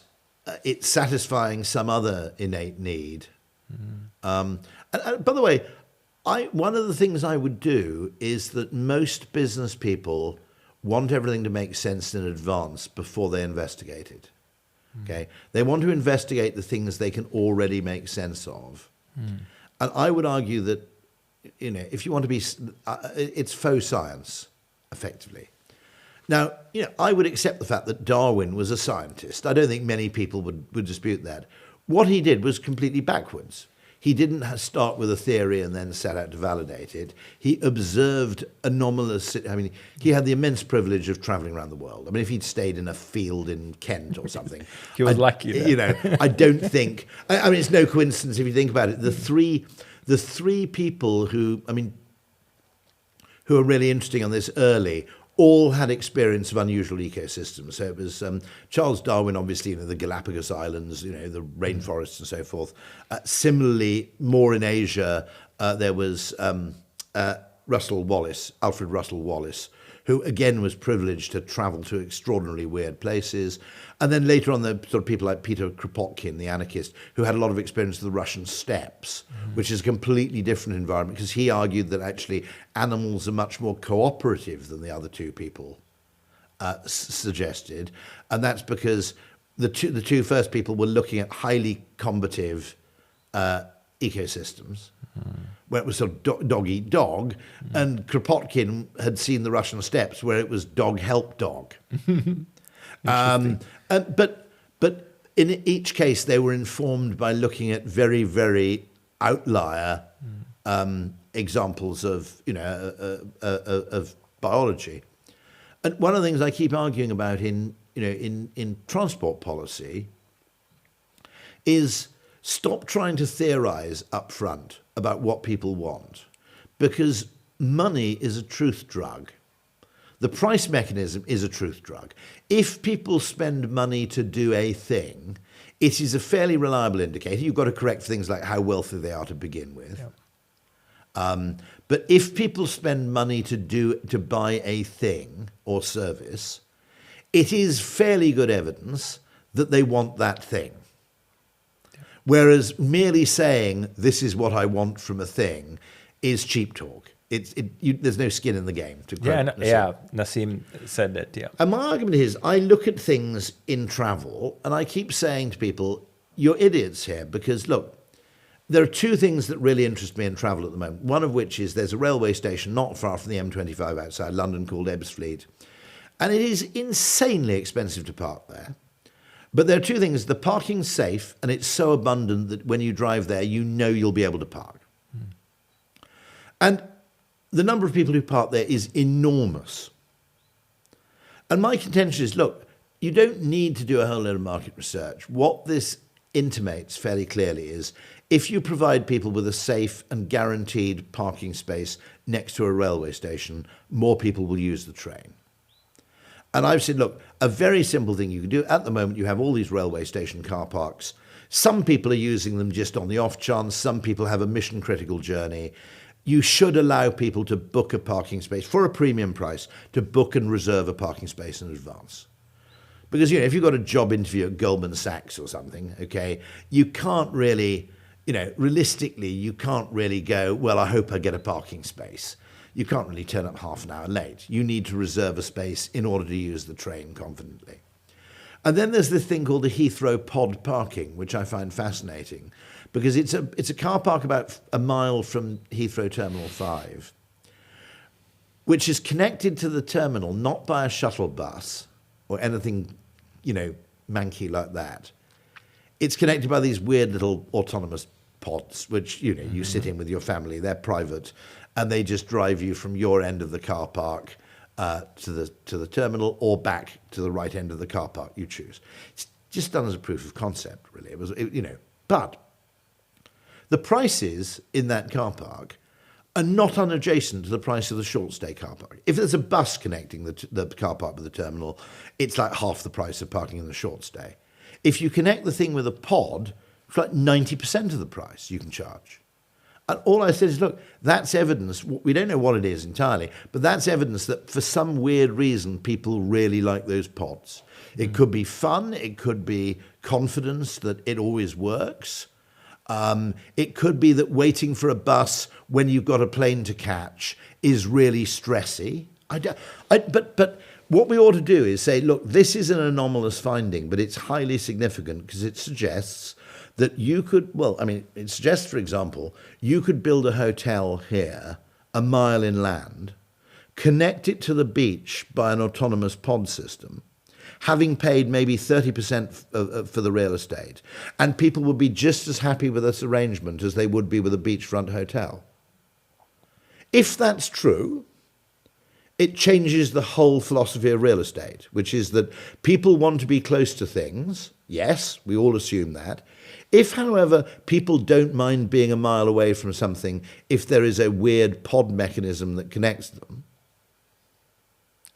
it's satisfying some other innate need. And by the way, one of the things I would do is that most business people want everything to make sense in advance before they investigate it. Okay, they want to investigate the things they can already make sense of. And I would argue that, if you want to be, it's faux science, effectively. Now, I would accept the fact that Darwin was a scientist. I don't think many people would dispute that. What he did was completely backwards. He didn't start with a theory and then set out to validate it. He observed anomalous, he had the immense privilege of traveling around the world. If he'd stayed in a field in Kent or something. He was lucky. I don't think, it's no coincidence if you think about it. The three people who are really interesting on this early all had experience of unusual ecosystems. So it was Charles Darwin, obviously, the Galapagos Islands, the rainforests and so forth. Similarly, more in Asia, there was Alfred Russel Wallace, who again was privileged to travel to extraordinarily weird places. And then later on, the sort of people like Peter Kropotkin, the anarchist, who had a lot of experience of the Russian steppes, which is a completely different environment, because he argued that actually animals are much more cooperative than the other two people suggested. And that's because the two first people were looking at highly combative ecosystems, where it was sort of dog eat dog, and Kropotkin had seen the Russian steppes where it was dog help dog. But in each case, they were informed by looking at very, very outlier examples of of biology. And one of the things I keep arguing about in transport policy is stop trying to theorize up front about what people want, because money is a truth drug. The price mechanism is a truth drug. If people spend money to do a thing, it is a fairly reliable indicator. You've got to correct things like how wealthy they are to begin with. Yep. But if people spend money to buy a thing or service, it is fairly good evidence that they want that thing. Whereas merely saying, this is what I want from a thing, is cheap talk. There's no skin in the game. Nassim said that, yeah. And my argument is, I look at things in travel, and I keep saying to people, you're idiots here, because look, there are two things that really interest me in travel at the moment. One of which is there's a railway station not far from the M25 outside London called Ebbsfleet, and it is insanely expensive to park there. But there are two things. The parking's safe, and it's so abundant that when you drive there, you know you'll be able to park. And the number of people who park there is enormous. And my contention is, look, you don't need to do a whole load of market research. What this intimates fairly clearly is, if you provide people with a safe and guaranteed parking space next to a railway station, more people will use the train. And I've said, look, a very simple thing you can do. At the moment, you have all these railway station car parks. Some people are using them just on the off chance. Some people have a mission-critical journey. You should allow people to book a parking space for a premium price, to book and reserve a parking space in advance. Because, if you've got a job interview at Goldman Sachs or something, okay, you can't really, realistically, you can't really go, well, I hope I get a parking space. You can't really turn up half an hour late. You need to reserve a space in order to use the train confidently. And then there's this thing called the Heathrow pod parking, which I find fascinating, because it's a car park about a mile from Heathrow Terminal 5, which is connected to the terminal not by a shuttle bus or anything, manky like that. It's connected by these weird little autonomous pods, which, you sit in with your family. They're private, and they just drive you from your end of the car park to the terminal or back to the right end of the car park. You choose. It's just done as a proof of concept, really. But the prices in that car park are not unadjacent to the price of the short stay car park. If there's a bus connecting the car park with the terminal, it's like half the price of parking in the short stay. If you connect the thing with a pod, it's like 90% of the price you can charge. And all I said is, look, that's evidence. We don't know what it is entirely, but that's evidence that for some weird reason, people really like those pods. It could be fun. It could be confidence that it always works. It could be that waiting for a bus when you've got a plane to catch is really stressy. But what we ought to do is say, look, this is an anomalous finding, but it's highly significant because it suggests that you could, it suggests, for example, you could build a hotel here, a mile inland, connect it to the beach by an autonomous pod system, having paid maybe 30% for the real estate, and people would be just as happy with this arrangement as they would be with a beachfront hotel. If that's true, it changes the whole philosophy of real estate, which is that people want to be close to things. Yes, we all assume that. If, however, people don't mind being a mile away from something if there is a weird pod mechanism that connects them,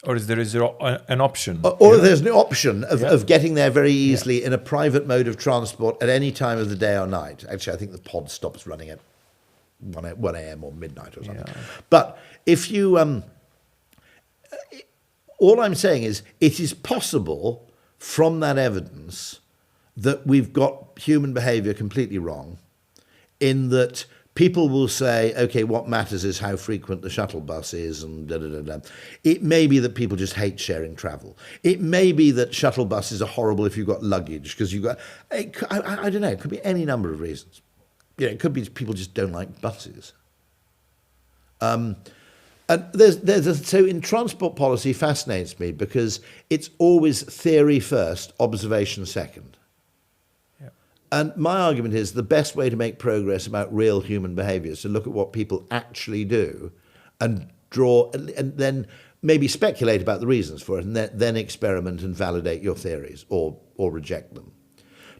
or is there an option? Or there's an option of getting there very easily in a private mode of transport at any time of the day or night. Actually, I think the pod stops running at 1 a.m. or midnight or something. Yeah. But if you... all I'm saying is it is possible from that evidence that we've got human behavior completely wrong, in that people will say, okay, what matters is how frequent the shuttle bus is and da-da-da-da. It may be that people just hate sharing travel. It may be that shuttle buses are horrible if you've got luggage, because you've got, I don't know, it could be any number of reasons. It could be people just don't like buses. And so in transport policy fascinates me because it's always theory first, observation second. And my argument is the best way to make progress about real human behavior is to look at what people actually do and draw, and then maybe speculate about the reasons for it, and then experiment and validate your theories or reject them.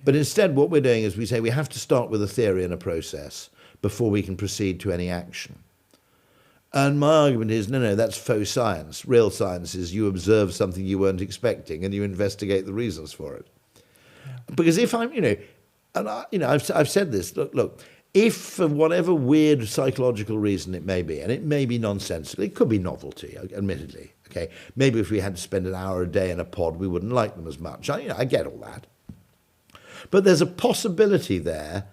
But instead, what we're doing is we say we have to start with a theory and a process before we can proceed to any action. And my argument is, no, that's faux science. Real science is you observe something you weren't expecting and you investigate the reasons for it. Because if I'm, I've said this, look, if for whatever weird psychological reason it may be, and it may be nonsensical, it could be novelty, admittedly, okay? Maybe if we had to spend an hour a day in a pod, we wouldn't like them as much. I get all that. But there's a possibility there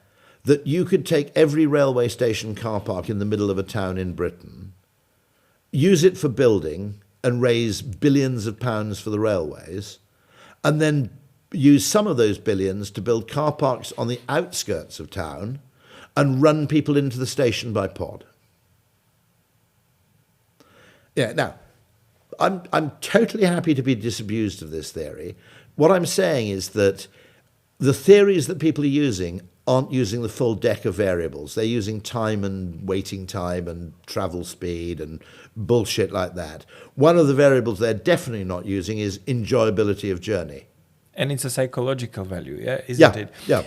that you could take every railway station car park in the middle of a town in Britain, use it for building and raise billions of pounds for the railways, and then use some of those billions to build car parks on the outskirts of town and run people into the station by pod. Yeah, now, I'm totally happy to be disabused of this theory. What I'm saying is that the theories that people are using aren't using the full deck of variables. They're using time and waiting time and travel speed and bullshit like that. One of the variables they're definitely not using is enjoyability of journey. And it's a psychological value, isn't it? Yeah.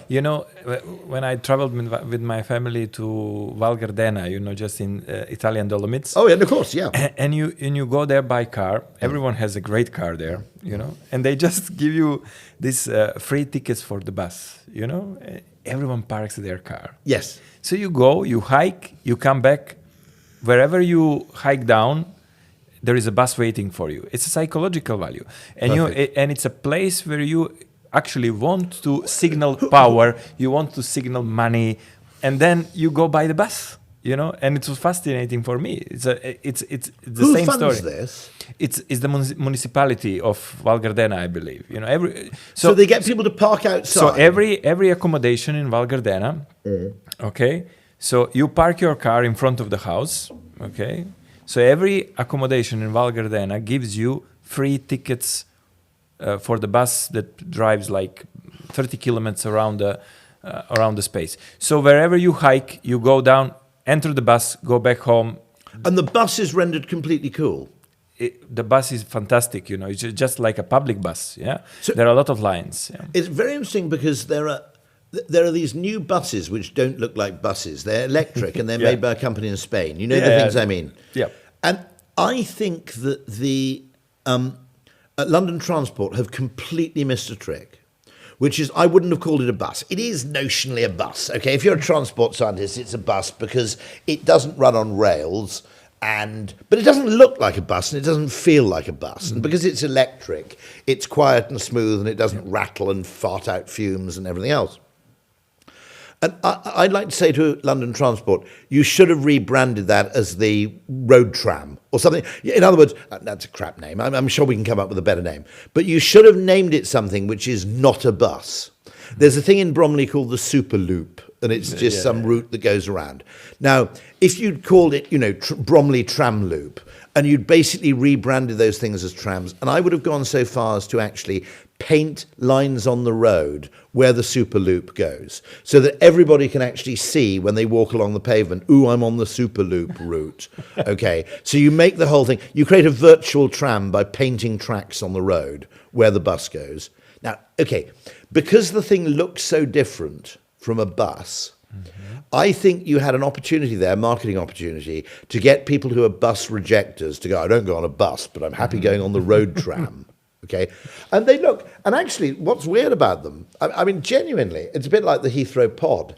When I traveled with my family to Val Gardena, just in Italian Dolomites. Oh, and of course, yeah. And you go there by car. Everyone has a great car there, and they just give you these free tickets for the bus, Everyone parks their car. Yes. So you go, you hike, you come back. Wherever you hike down, there is a bus waiting for you. It's a psychological value. And and it's a place where you actually want to signal power, you want to signal money, and then you go by the bus, you know, and it was fascinating for me. It's the Who same funds story. this? It's the municipality of Val Gardena, I believe. You know, So they get people to park outside. so every accommodation in Val Gardena, okay. So you park your car in front of the house, okay. So every accommodation in Val Gardena gives you free tickets for the bus that drives like 30 kilometers around the space. So wherever you hike, you go down, enter the bus, go back home. And the bus is rendered completely cool. The bus is fantastic, you know. It's just like a public bus. Yeah, So- there are a lot of lines. Yeah. It's very interesting because there are these new buses which don't look like buses. They're electric and they're Yeah. made by a company in Spain. You know Yeah, the things yeah. I mean? Yeah. And I think that the London Transport have completely missed a trick, which is I wouldn't have called it a bus. It is notionally a bus, okay? If you're a transport scientist, it's a bus because it doesn't run on rails, but it doesn't look like a bus and it doesn't feel like a bus. And because it's electric, it's quiet and smooth and it doesn't rattle and fart out fumes and everything else. And I'd like to say to London Transport, you should have rebranded that as the road tram or something. In other words, that's a crap name. I'm sure we can come up with a better name. But you should have named it something which is not a bus. There's a thing in Bromley called the Superloop, and it's just some route that goes around. Now, if you'd called it, you know, Bromley Tram Loop, and you'd basically rebranded those things as trams, and I would have gone so far as to actually paint lines on the road where the Superloop goes, so that everybody can actually see when they walk along the pavement, ooh, I'm on the Superloop route. Okay, so you make the whole thing, you create a virtual tram by painting tracks on the road where the bus goes. Now, okay, because the thing looks so different from a bus, I think you had an opportunity there, marketing opportunity, to get people who are bus rejectors to go, I don't go on a bus, but I'm happy going on the road tram. Okay. And they look, and actually what's weird about them, I mean, genuinely, it's a bit like the Heathrow pod,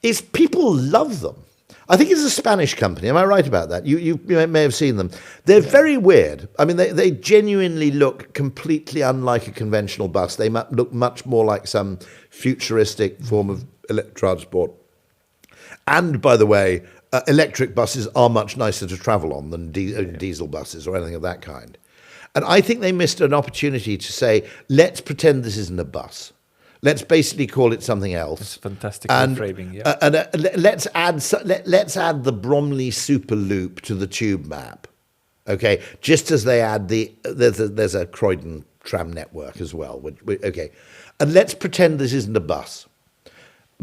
is people love them. I think it's a Spanish company. Am I right about that? You may have seen them. They're very weird. I mean, they genuinely look completely unlike a conventional bus. They look much more like some futuristic form of transport. And by the way, electric buses are much nicer to travel on than diesel buses or anything of that kind. And I think they missed an opportunity to say, let's pretend this isn't a bus. Let's basically call it something else. It's fantastic reframing, yeah. Let's add the Bromley Superloop to the tube map, okay? Just as they add there's a Croydon tram network as well. Okay, and let's pretend this isn't a bus,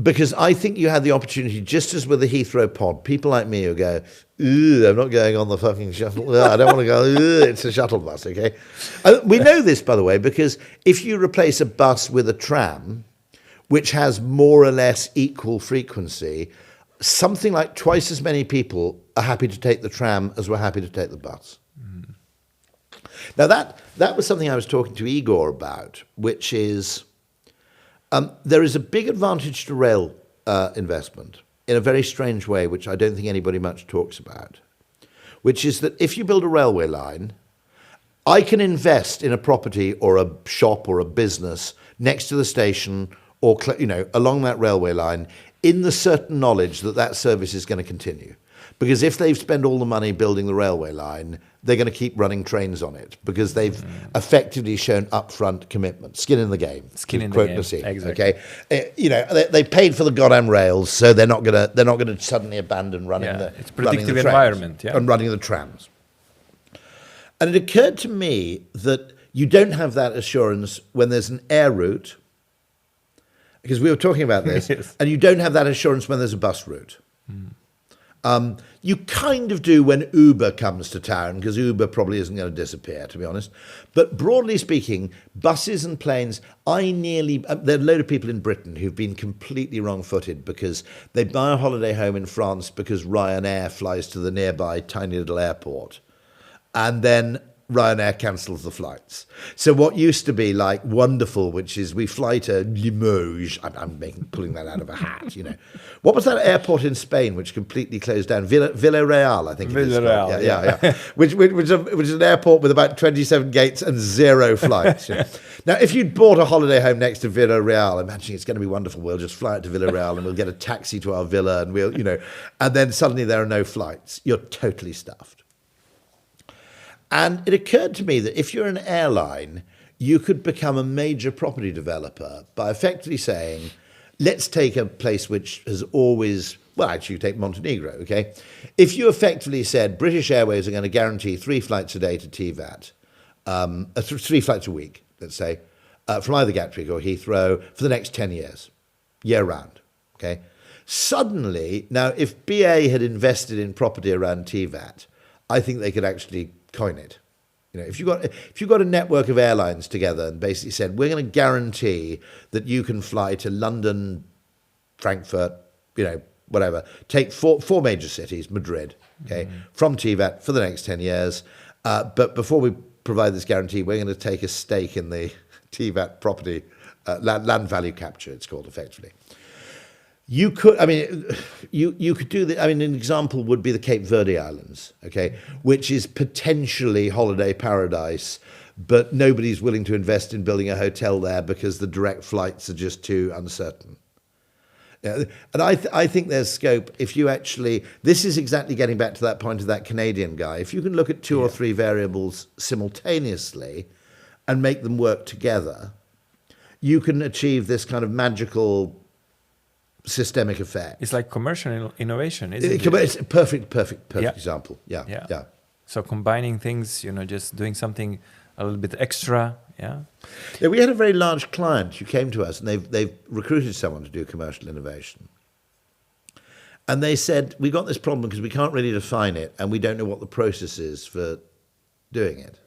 because I think you had the opportunity, just as with the Heathrow pod, people like me who go, ooh, I'm not going on the fucking shuttle. I don't want to go, ooh, it's a shuttle bus, okay? We know this, by the way, because if you replace a bus with a tram, which has more or less equal frequency, something like twice as many people are happy to take the tram as were happy to take the bus. Now, that was something I was talking to Igor about, which is there is a big advantage to rail investment in a very strange way, which I don't think anybody much talks about, which is that if you build a railway line, I can invest in a property or a shop or a business next to the station or, you know, along that railway line in the certain knowledge that that service is going to continue. Because if they've spent all the money building the railway line, they're going to keep running trains on it because they've effectively shown upfront commitment, skin in the game. Skin in the game, exactly. Okay, you know, they paid for the goddamn rails, so they're not going to suddenly abandon running it's running predictive the trains environment, yeah, and running the trams. And it occurred to me that you don't have that assurance when there's an air route, because we were talking about this, Yes. and you don't have that assurance when there's a bus route. You kind of do when Uber comes to town, because Uber probably isn't going to disappear, to be honest. But broadly speaking, buses and planes, there are a load of people in Britain who've been completely wrong-footed because they buy a holiday home in France because Ryanair flies to the nearby tiny little airport. And then Ryanair cancels the flights. So what used to be like wonderful, which is we fly to Limoges. I'm pulling that out of a hat, you know. What was that airport in Spain which completely closed down? Villarreal, I think. Villarreal, yeah. which is an airport with about 27 gates and 0 flights. You know? Now, if you'd bought a holiday home next to Villarreal, imagine it's going to be wonderful. We'll just fly out to Villarreal and we'll get a taxi to our villa and we'll, you know, and then suddenly there are no flights. You're totally stuffed. And it occurred to me that if you're an airline, you could become a major property developer by effectively saying, let's take a place which has always, well, actually, you take Montenegro, okay? If you effectively said British Airways are going to guarantee 3 flights a day to TVAT, 3 flights a week, let's say, from either Gatwick or Heathrow for the next 10 years, year round, okay? Suddenly, now, if BA had invested in property around TVAT, I think they could actually coin it. You know, if you got a network of airlines together and basically said, we're going to guarantee that you can fly to London, Frankfurt, you know, whatever, take four major cities, Madrid, okay, from TVAT for the next 10 years. But before we provide this guarantee, we're going to take a stake in the TVAT property, land value capture, it's called effectively. You could, I mean, you could do the, I mean, an example would be the Cape Verde Islands, okay, which is potentially holiday paradise, but nobody's willing to invest in building a hotel there because the direct flights are just too uncertain. Yeah, and I think there's scope if you actually, this is exactly getting back to that point of that Canadian guy. If you can look at 2 or 3 variables simultaneously and make them work together, you can achieve this kind of magical systemic effect. It's like commercial innovation, isn't it? It's a perfect example. Yeah. So combining things, you know, just doing something a little bit extra. Yeah. We had a very large client who came to us, and they've recruited someone to do commercial innovation. And they said, we got this problem because we can't really define it, and we don't know what the process is for doing it.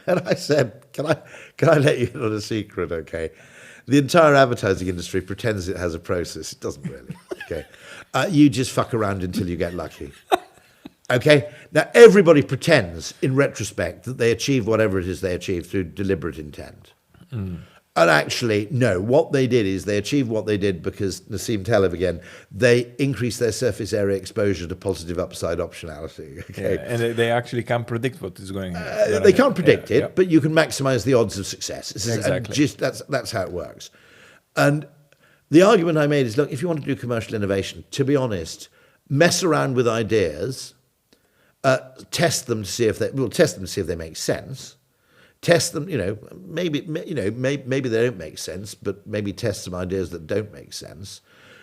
And I said, can I let you in on a secret, okay? The entire advertising industry pretends it has a process. It doesn't really, okay? You just fuck around until you get lucky, okay? Now, everybody pretends, in retrospect, that they achieve whatever it is they achieve through deliberate intent. And actually, no, what they did is they achieved what they did because, Nassim Taleb again, they increased their surface area exposure to positive upside optionality. Okay? Yeah, and they actually can't predict what is going on. They can't predict it, but you can maximize the odds of success. Exactly. That's how it works. And the argument I made is, look, if you want to do commercial innovation, to be honest, mess around with ideas, test them to see if they make sense. Test them, maybe they don't make sense, but maybe test some ideas that don't make sense,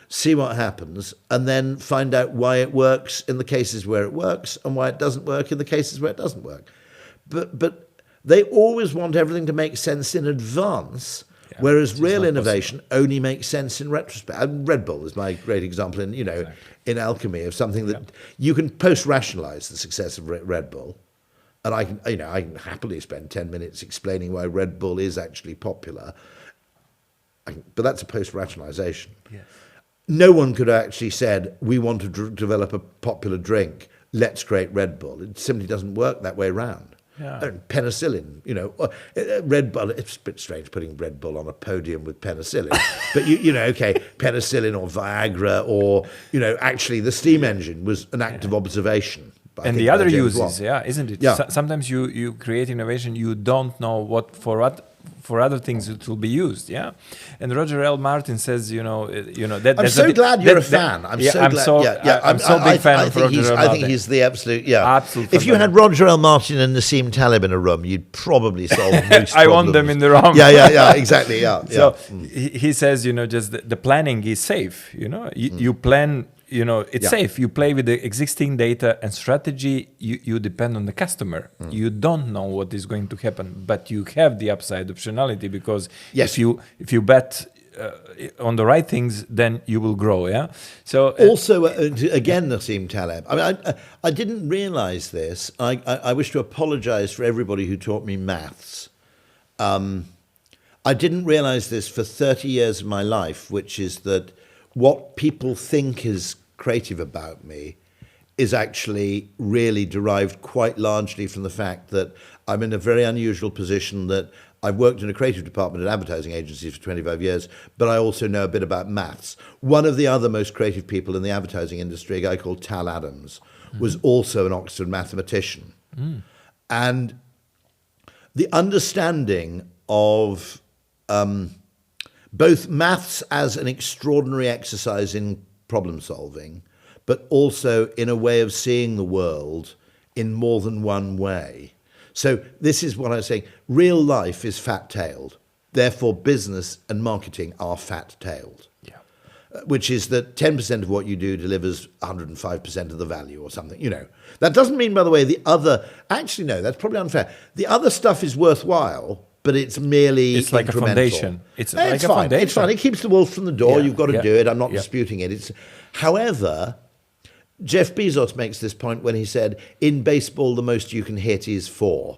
see what happens, and then find out why it works in the cases where it works and why it doesn't work in the cases where it doesn't work. But they always want everything to make sense in advance, whereas real innovation only makes sense in retrospect. Red Bull is my great example in Alchemy of something that you can post-rationalize the success of Red Bull. And I can happily spend 10 minutes explaining why Red Bull is actually popular. But that's a post-rationalization. Yes. No one could have actually said, we want to develop a popular drink, let's create Red Bull. It simply doesn't work that way around. Yeah. And penicillin, Red Bull, it's a bit strange putting Red Bull on a podium with penicillin. But, penicillin or Viagra or, actually the steam engine was an act of observation. And the other uses, isn't it? Yeah. Sometimes you create innovation, you don't know what for other things it will be used, yeah. And Roger L. Martin says, that. I'm so glad you're a fan. I'm so big fan of Roger L. Martin. I think he's the absolute, absolute. If you had Roger L. Martin and Nassim Taleb in a room, you'd probably solve most problems. I want them in the room. Yeah, exactly. Yeah. So he says, just the planning is safe. You plan. It's safe. You play with the existing data and strategy. You depend on the customer. You don't know what is going to happen, but you have the upside optionality because if you bet on the right things, then you will grow. Yeah. So also again, Nassim Taleb. I mean, I didn't realize this. I wish to apologize for everybody who taught me maths. I didn't realize this for 30 years of my life, which is that what people think is creative about me is actually really derived quite largely from the fact that I'm in a very unusual position that I've worked in a creative department at advertising agencies for 25 years, but I also know a bit about maths. One of the other most creative people in the advertising industry, a guy called Tal Adams, was also an Oxford mathematician. And the understanding of both maths as an extraordinary exercise in problem solving, but also in a way of seeing the world in more than one way. So this is what I was saying. Real life is fat-tailed. Therefore, business and marketing are fat-tailed. Yeah. Which is that 10% of what you do delivers 105% of the value or something, you know. That doesn't mean, by the way, the other... Actually, no, that's probably unfair. The other stuff is worthwhile, but it's merely It's like a foundation. It's like a fine. foundation. It's fine. It keeps the wolf from the door. Yeah, You've got to yeah, do it. I'm not yeah. disputing it. However, Jeff Bezos makes this point when he said, in baseball, the most you can hit is 4.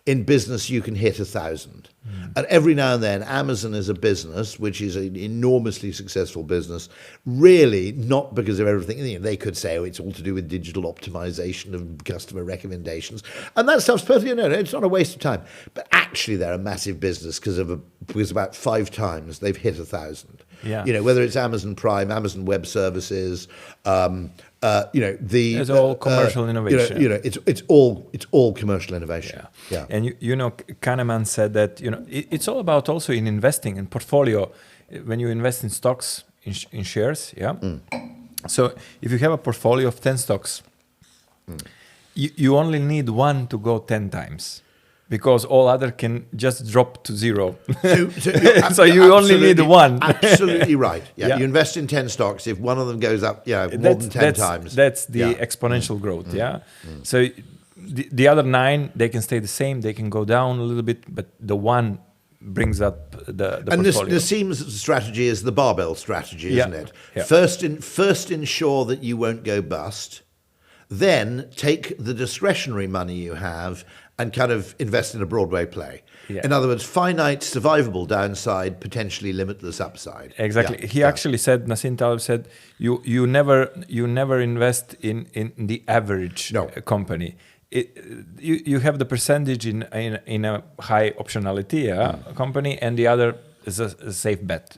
In business, you can hit 1,000. And every now and then, Amazon is a business, which is an enormously successful business, really not because of everything. You know, they could say, oh, it's all to do with digital optimization of customer recommendations. And that stuff's perfectly, no, it's not a waste of time. But actually, they're a massive business because about 5 times they've hit 1,000. Yeah. You know, whether it's Amazon Prime, Amazon Web Services, you know, it's all commercial innovation. You know, it's all commercial innovation. Yeah. And you know, Kahneman said that, you know, it's all about also in investing in portfolio. When you invest in stocks, in shares, yeah. So if you have a portfolio of 10 stocks, you only need one to go 10 times. Because all other can just drop to 0. So you only need one. Absolutely right. Yeah. Yeah. You invest in 10 stocks. If one of them goes up, more than 10 times. That's the exponential growth, yeah? So the other 9, they can stay the same. They can go down a little bit, but the one brings up the and portfolio. Nassim's strategy is the barbell strategy, isn't it? Yeah. First ensure that you won't go bust. Then take the discretionary money you have and kind of invest in a Broadway play. Yeah. In other words, finite, survivable downside, potentially limitless upside. Exactly. Yeah. He actually said, Nassim Taleb said, you never invest in the average company. You have the percentage in a high optionality company, and the other is a safe bet,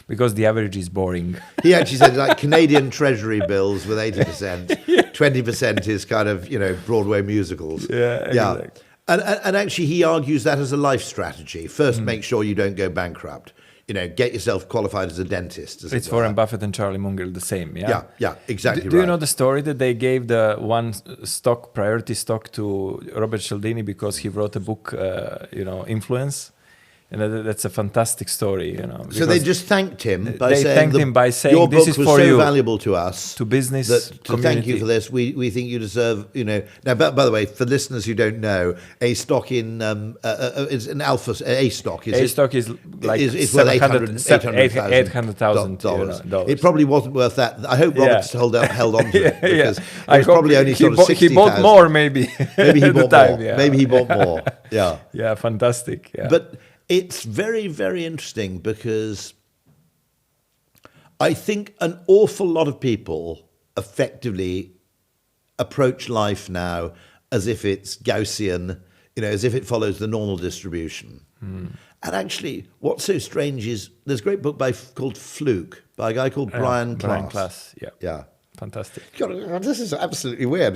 because the average is boring. He actually said like Canadian Treasury bills with 80%, 20% is kind of, you know, Broadway musicals. Yeah, exactly. And actually he argues that as a life strategy. First, make sure you don't go bankrupt. You know, get yourself qualified as a dentist. It's Warren Buffett and Charlie Munger the same, yeah? Yeah, exactly. Do you know the story that they gave the one stock, priority stock, to Robert Cialdini because he wrote a book, Influence? And that's a fantastic story, you know. So they just thanked him by saying, your book this is was for so you, valuable to us, to business, to thank you for this. We think you deserve, you know. Now, by the way, for listeners who don't know, a stock in it's an alpha. A stock is like it's worth $800,000. It probably wasn't worth that. I hope Robert's held on to it because it was probably only sort of 60,000. He bought more, maybe. Maybe he bought more. Yeah. Maybe he bought more. Yeah. Yeah, fantastic. Yeah. But it's very, very interesting because I think an awful lot of people effectively approach life now as if it's Gaussian, you know, as if it follows the normal distribution. And actually, what's so strange is there's a great book called Fluke by a guy called Brian Klaas. Brian Klaas, Yeah. Fantastic. God, this is absolutely weird.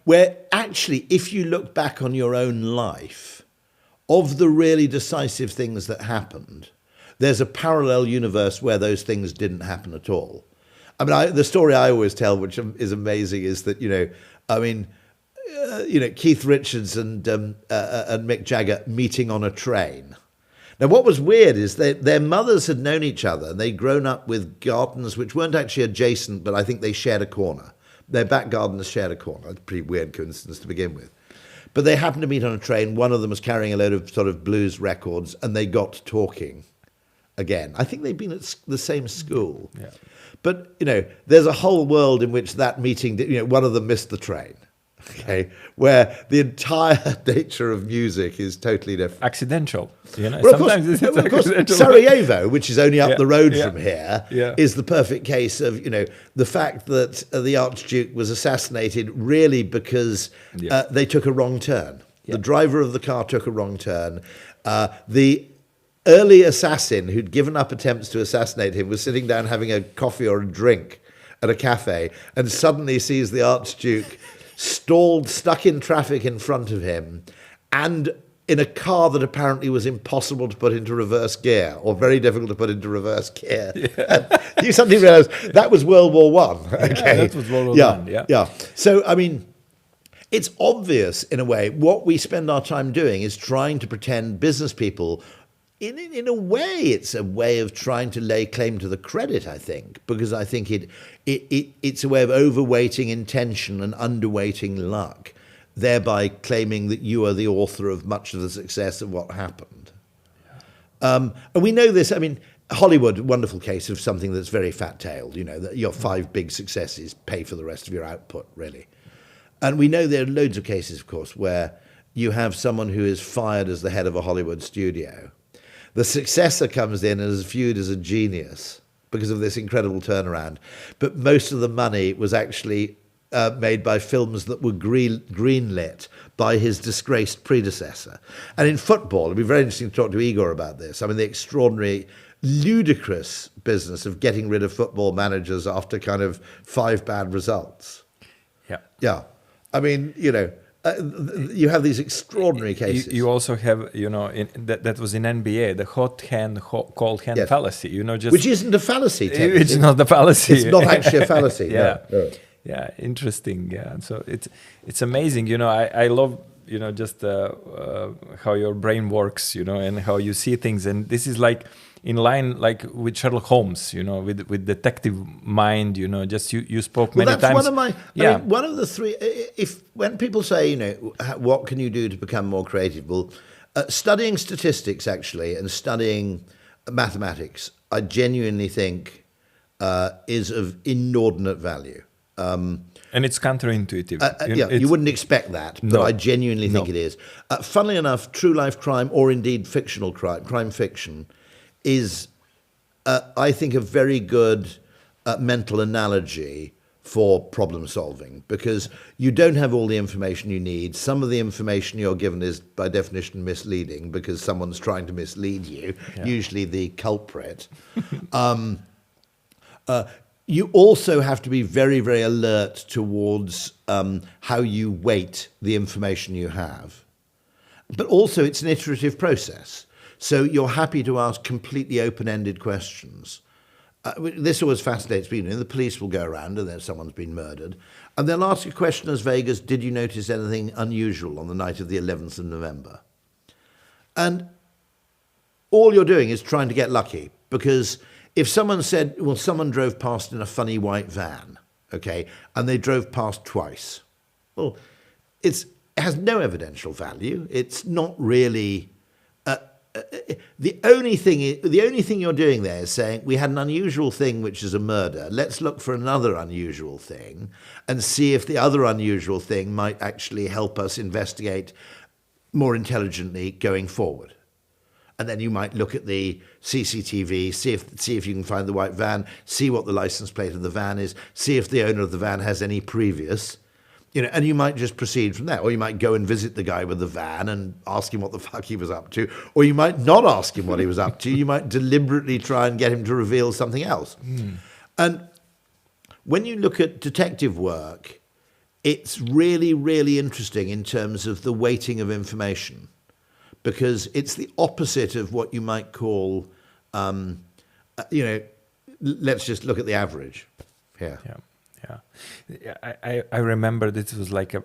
Where actually, if you look back on your own life, of the really decisive things that happened, there's a parallel universe where those things didn't happen at all. I mean, the story I always tell, which is amazing, is that, Keith Richards and Mick Jagger meeting on a train. Now, what was weird is their mothers had known each other, and they'd grown up with gardens which weren't actually adjacent, but I think they shared a corner. Their back gardens shared a corner. It's a pretty weird coincidence to begin with. But they happened to meet on a train. One of them was carrying a load of sort of blues records, and they got talking again. I think they'd been at the same school. Yeah. But, there's a whole world in which that meeting, one of them missed the train. okay, where the entire nature of music is totally different. Accidental, Well, of course, Sarajevo, which is only up the road from here, Yeah. is the perfect case of, the fact that the Archduke was assassinated really because they took a wrong turn. The driver of the car took a wrong turn. The early assassin who'd given up attempts to assassinate him was sitting down having a coffee or a drink at a cafe and suddenly sees the Archduke stalled, stuck in traffic in front of him, and in a car that apparently was impossible to put into reverse gear, or very difficult to put into reverse gear. Yeah. You suddenly realize that was World War One. Okay, that was World War One. Yeah. So, I mean, it's obvious in a way. What we spend our time doing is trying to pretend business people. In a way, it's a way of trying to lay claim to the credit, I think, because I think it's a way of overweighting intention and underweighting luck, thereby claiming that you are the author of much of the success of what happened. And we know this. I mean, Hollywood, wonderful case of something that's very fat-tailed, that your 5 big successes pay for the rest of your output, really. And we know there are loads of cases, of course, where you have someone who is fired as the head of a Hollywood studio. The successor comes in and is viewed as a genius because of this incredible turnaround. But most of the money was actually made by films that were greenlit by his disgraced predecessor. And in football, it'd be very interesting to talk to Igor about this. I mean, the extraordinary, ludicrous business of getting rid of football managers after kind of 5 bad results. Yeah. I mean, you have these extraordinary cases. You also have, that was in NBA, the hot hand, cold hand fallacy. Which isn't a fallacy. It's not a fallacy. It's not actually a fallacy. Yeah. No. Yeah, interesting. Yeah, so it's amazing. I love just how your brain works. And how you see things. And this is like in line like with Sherlock Holmes. With detective mind. Just you spoke many times. That's one of my. I mean, one of the 3. When people say, what can you do to become more creative? Well, studying statistics actually and studying mathematics, I genuinely think is of inordinate value. And it's counterintuitive. You wouldn't expect that, but I genuinely think it is. Funnily enough, true life crime, or indeed fictional crime fiction, is, I think, a very good mental analogy for problem solving, because you don't have all the information you need. Some of the information you're given is, by definition, misleading because someone's trying to mislead you, usually the culprit. You also have to be very, very alert towards how you weight the information you have. But also it's an iterative process. So you're happy to ask completely open-ended questions. This always fascinates me. The police will go around and then someone's been murdered, and they'll ask a question as vague as, did you notice anything unusual on the night of the 11th of November? And all you're doing is trying to get lucky, because if someone said, well, someone drove past in a funny white van, okay, and they drove past twice, well, it has no evidential value. It's not really... The only thing you're doing there is saying, we had an unusual thing, which is a murder. Let's look for another unusual thing and see if the other unusual thing might actually help us investigate more intelligently going forward. And then you might look at the CCTV, see if you can find the white van, see what the license plate of the van is, see if the owner of the van has any previous. And you might just proceed from there. Or you might go and visit the guy with the van and ask him what the fuck he was up to. Or you might not ask him what he was up to. You might deliberately try and get him to reveal something else. And when you look at detective work, it's really, really interesting in terms of the weighting of information, because it's the opposite of what you might call, let's just look at the average here. I remember this was like a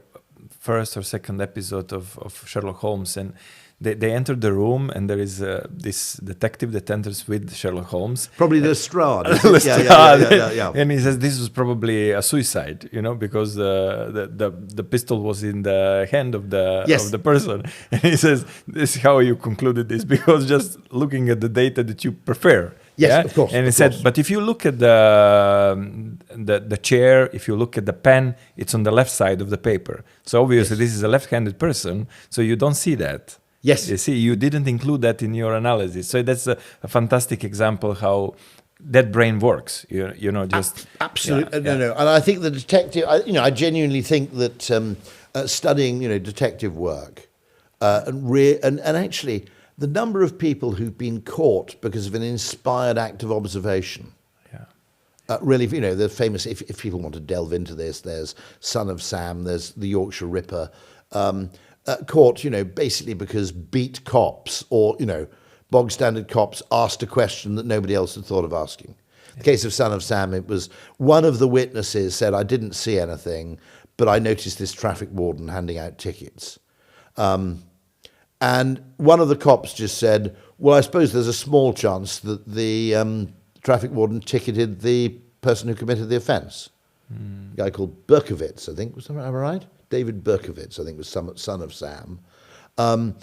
first or second episode of Sherlock Holmes, and they enter the room, and there is this detective that enters with Sherlock Holmes. Probably Lestrade. Yeah. And he says this was probably a suicide, because the pistol was in the hand of the person. And he says, this is how you concluded this, because just looking at the data that you prefer. Yes, of course. And he of said, course. but if you look at the chair, if you look at the pen, it's on the left side of the paper. So obviously this is a left-handed person, so you don't see that. Yes. You see, you didn't include that in your analysis. So that's a fantastic example how that brain works. You know, just absolutely no. And I think the detective. I genuinely think that studying, detective work, and actually the number of people who've been caught because of an inspired act of observation. Really, the famous. If people want to delve into this, there's Son of Sam. There's the Yorkshire Ripper. Caught, basically because beat cops or, bog standard cops asked a question that nobody else had thought of asking. The case of Son of Sam, it was one of the witnesses said, I didn't see anything, but I noticed this traffic warden handing out tickets. And one of the cops just said, well, I suppose there's a small chance that the traffic warden ticketed the person who committed the offence. A guy called Vukcevic, I think, was that right? David Vukcevic, I think, was Son of Sam. So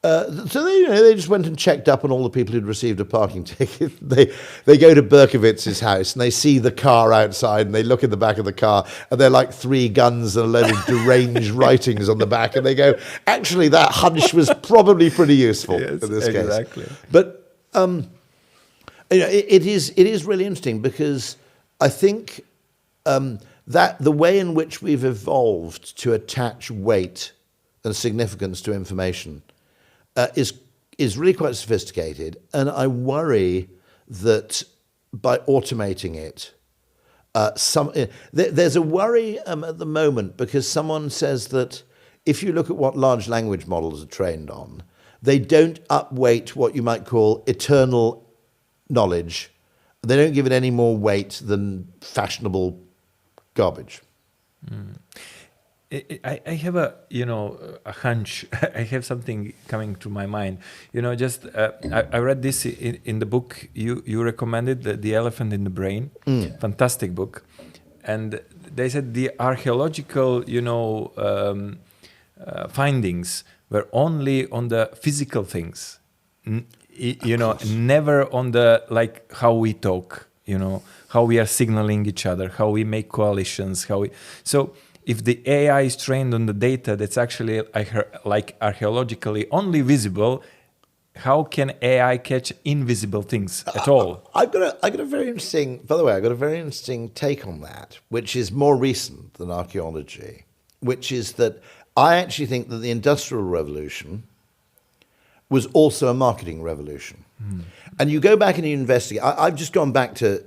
they just went and checked up on all the people who'd received a parking ticket. They go to Vukcevic's house and they see the car outside and they look in the back of the car and they're like 3 guns and a load of deranged writings on the back, and they go, actually, that hunch was probably pretty useful in this case. But it is really interesting because I think that the way in which we've evolved to attach weight and significance to information is really quite sophisticated, and I worry that by automating it, there's a worry at the moment because someone says that if you look at what large language models are trained on, they don't upweight what you might call eternal knowledge. They don't give it any more weight than fashionable garbage. I have a hunch. I have something coming to my mind. I read this in the book you recommended, The Elephant in the Brain. Fantastic book. And they said the archaeological findings were only on the physical things. Never on the how we talk, how we are signaling each other, how we make coalitions, so if the AI is trained on the data that's actually archaeologically only visible, how can AI catch invisible things at all? I got a very interesting, by the way, I got a very interesting take on that, which is more recent than archaeology, which is that I actually think that the Industrial Revolution was also a marketing revolution. And you go back and you investigate. I've just gone back to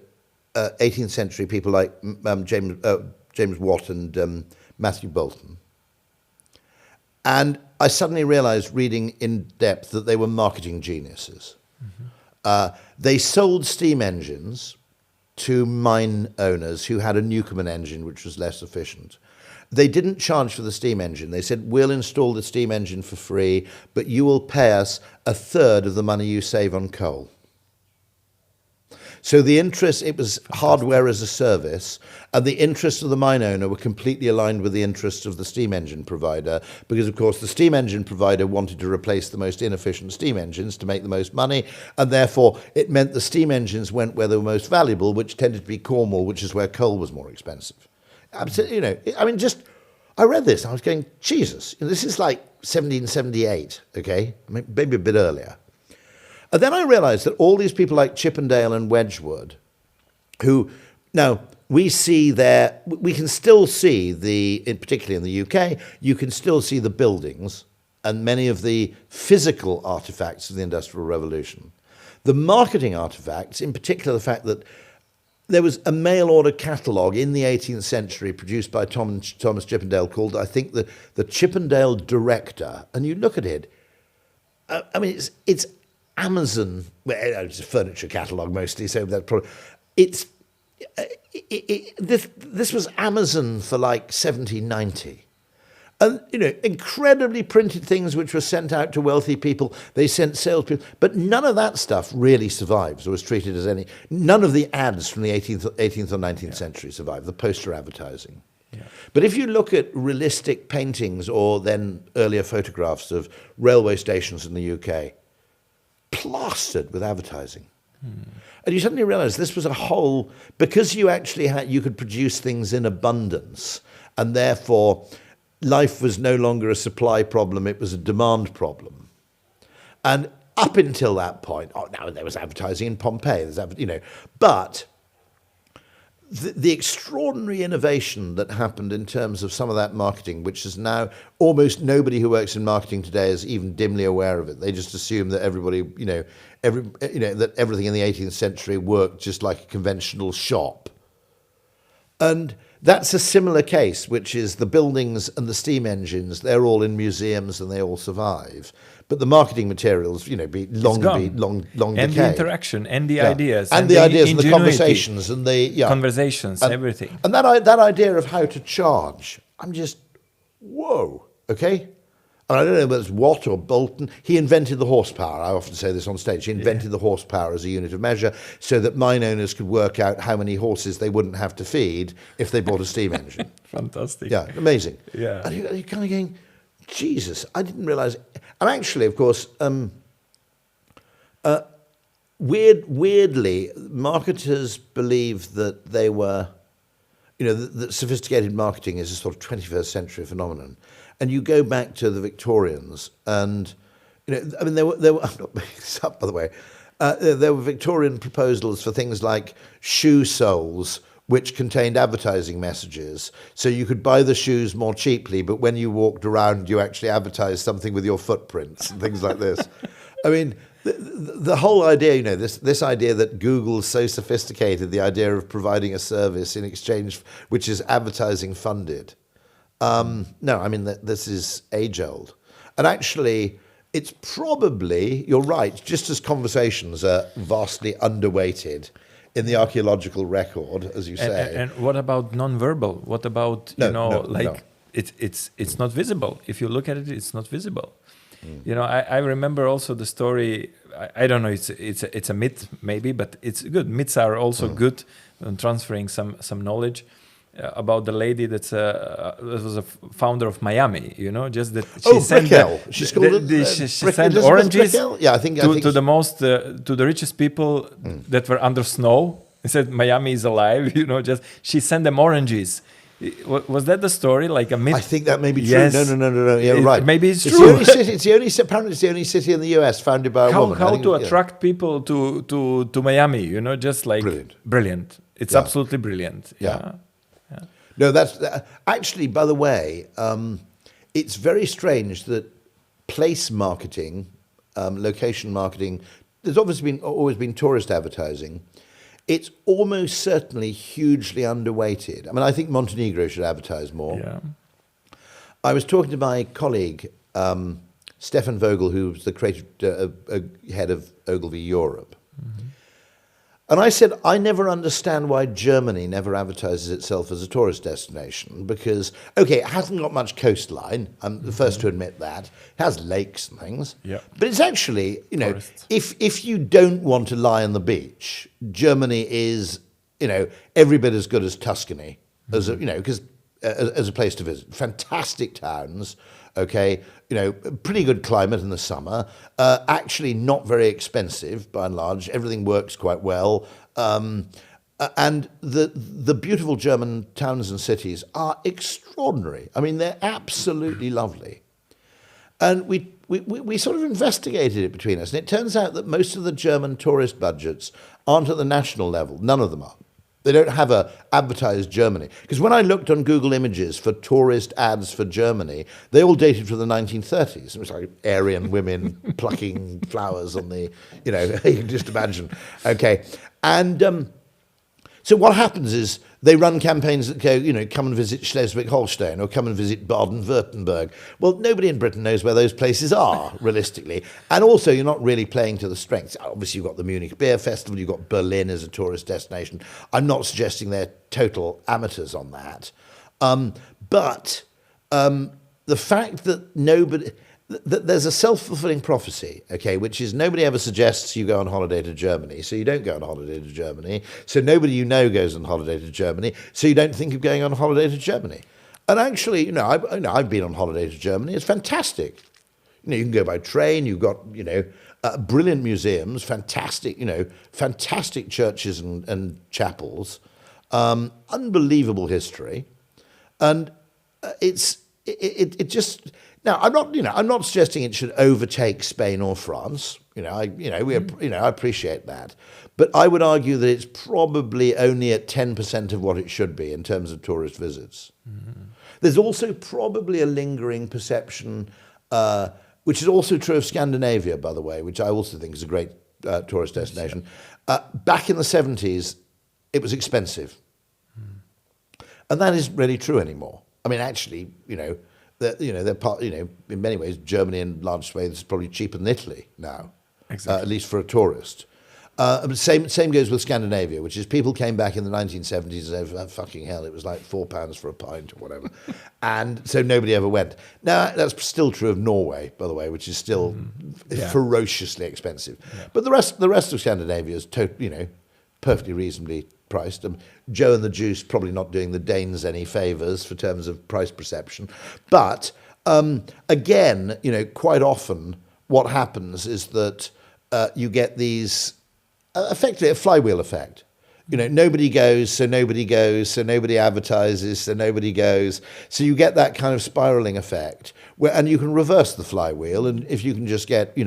18th century people like James Watt and Matthew Boulton. And I suddenly realized, reading in depth, that they were marketing geniuses. They sold steam engines to mine owners who had a Newcomen engine, which was less efficient. They didn't charge for the steam engine. They said, we'll install the steam engine for free, but you will pay us 1/3 of the money you save on coal. So the interest, it was hardware as a service, and the interests of the mine owner were completely aligned with the interests of the steam engine provider, because, of course, the steam engine provider wanted to replace the most inefficient steam engines to make the most money, and therefore it meant the steam engines went where they were most valuable, which tended to be Cornwall, which is where coal was more expensive. Absolutely, I read this, and I was going, Jesus, this is like 1778, okay? Maybe a bit earlier. And then I realized that all these people like Chippendale and Wedgwood, who, now, we can still see particularly in the UK, you can still see the buildings and many of the physical artifacts of the Industrial Revolution. The marketing artifacts, in particular the fact that there was a mail order catalogue in the 18th century produced by Thomas Chippendale called, I think, the Chippendale Director. And you look at it, it's Amazon, well, it's a furniture catalogue mostly, so that probably, this was Amazon for like 1790. And, incredibly printed things which were sent out to wealthy people. They sent salespeople. But none of that stuff really survives or was treated as any. None of the ads from the 18th or 19th century survive, the poster advertising. Yeah. But if you look at realistic paintings or then earlier photographs of railway stations in the UK, plastered with advertising. And you suddenly realize this was a whole, because you actually you could produce things in abundance, and therefore life was no longer a supply problem, it was a demand problem. And up until that point, now there was advertising in Pompeii, but the extraordinary innovation that happened in terms of some of that marketing, which is now almost nobody who works in marketing today is even dimly aware of it. They just assume that everybody, that everything in the 18th century worked just like a conventional shop. And that's a similar case, which is the buildings and the steam engines, they're all in museums and they all survive. But the marketing materials, be long and decayed. The interaction and the ideas and the ideas and the conversations and conversations, everything. And that idea of how to charge, I'm just, whoa, okay? And I don't know whether it's Watt or Bolton. He invented the horsepower. I often say this on stage. He invented the horsepower as a unit of measure so that mine owners could work out how many horses they wouldn't have to feed if they bought a steam engine. Fantastic. Yeah, amazing. Yeah. And you're kind of going, Jesus, I didn't realize. And actually, of course, weirdly, marketers believe that they were, that sophisticated marketing is a sort of 21st century phenomenon. And you go back to the Victorians, and there were. I'm not making this up, by the way. There were Victorian proposals for things like shoe soles, which contained advertising messages. So you could buy the shoes more cheaply, but when you walked around, you actually advertised something with your footprints and things like this. I mean, the whole idea, this idea that Google's so sophisticated, the idea of providing a service in exchange, which is advertising funded. No, I mean, this is age old. And actually, it's probably, you're right, just as conversations are vastly underweighted in the archaeological record, as you say. And what about non-verbal? What about, it's not visible. If you look at it, it's not visible. I remember also the story, I don't know, it's a myth maybe, but it's good. Myths are also good on transferring some knowledge. About the lady that was a founder of Miami, just that she sent She's called she sent oranges to the richest people that were under snow. He said Miami is alive, just she sent them oranges. Was that the story, like a myth? I think that may be true. Yes. No. Yeah, right. Maybe it's true. Apparently it's the only city in the US founded by a woman. How to attract people to Miami? Just like brilliant. It's absolutely brilliant. Yeah. No, that's actually, by the way, it's very strange that place marketing, location marketing, there's obviously always been tourist advertising. It's almost certainly hugely underweighted. I mean, I think Montenegro should advertise more. Yeah. I was talking to my colleague, Stefan Vogel, who was the creative head of Ogilvy Europe. Mm-hmm. And I said, I never understand why Germany never advertises itself as a tourist destination because, okay, it hasn't got much coastline. I'm the first to admit that. It has lakes and things. Yeah. But it's actually, if you don't want to lie on the beach, Germany is, every bit as good as Tuscany, as a place to visit. Fantastic towns, okay, pretty good climate in the summer, actually not very expensive by and large, everything works quite well, and the beautiful German towns and cities are extraordinary. I mean, they're absolutely lovely. And we sort of investigated it between us, and it turns out that most of the German tourist budgets aren't at the national level, none of them are. They don't have a advertised Germany. Because when I looked on Google Images for tourist ads for Germany, they all dated from the 1930s. It was like Aryan women plucking flowers on the, you can just imagine. Okay. And so what happens is they run campaigns that go, come and visit Schleswig-Holstein or come and visit Baden-Württemberg. Well, nobody in Britain knows where those places are, realistically. And also, you're not really playing to the strengths. Obviously, you've got the Munich Beer Festival, you've got Berlin as a tourist destination. I'm not suggesting they're total amateurs on that. But the fact that there's a self-fulfilling prophecy, okay, which is nobody ever suggests you go on holiday to Germany, so you don't go on holiday to Germany. So nobody goes on holiday to Germany, so you don't think of going on holiday to Germany. And actually, I've been on holiday to Germany. It's fantastic. You can go by train. You've got, brilliant museums, fantastic churches and chapels, unbelievable history, and it just. Now, I'm not suggesting it should overtake Spain or France. I appreciate that, but I would argue that it's probably only at 10% of what it should be in terms of tourist visits. Mm-hmm. There's also probably a lingering perception, which is also true of Scandinavia, by the way, which I also think is a great tourist destination. Back in the 70s, it was expensive, and that isn't really true anymore. I mean, actually, they're part. In many ways, Germany in large ways is probably cheaper than Italy now, exactly. At least for a tourist. Same goes with Scandinavia, which is people came back in the 1970s and said, fucking hell, it was like £4 for a pint or whatever. And so nobody ever went. Now, that's still true of Norway, by the way, which is still ferociously expensive. Yeah. But the rest of Scandinavia is perfectly reasonably priced. Joe and the Juice probably not doing the Danes any favours for terms of price perception. But again, quite often what happens is that you get these, effectively a flywheel effect. Nobody goes, so nobody goes, so nobody advertises, so nobody goes. So you get that kind of spiralling effect, and you can reverse the flywheel. And if you can just get,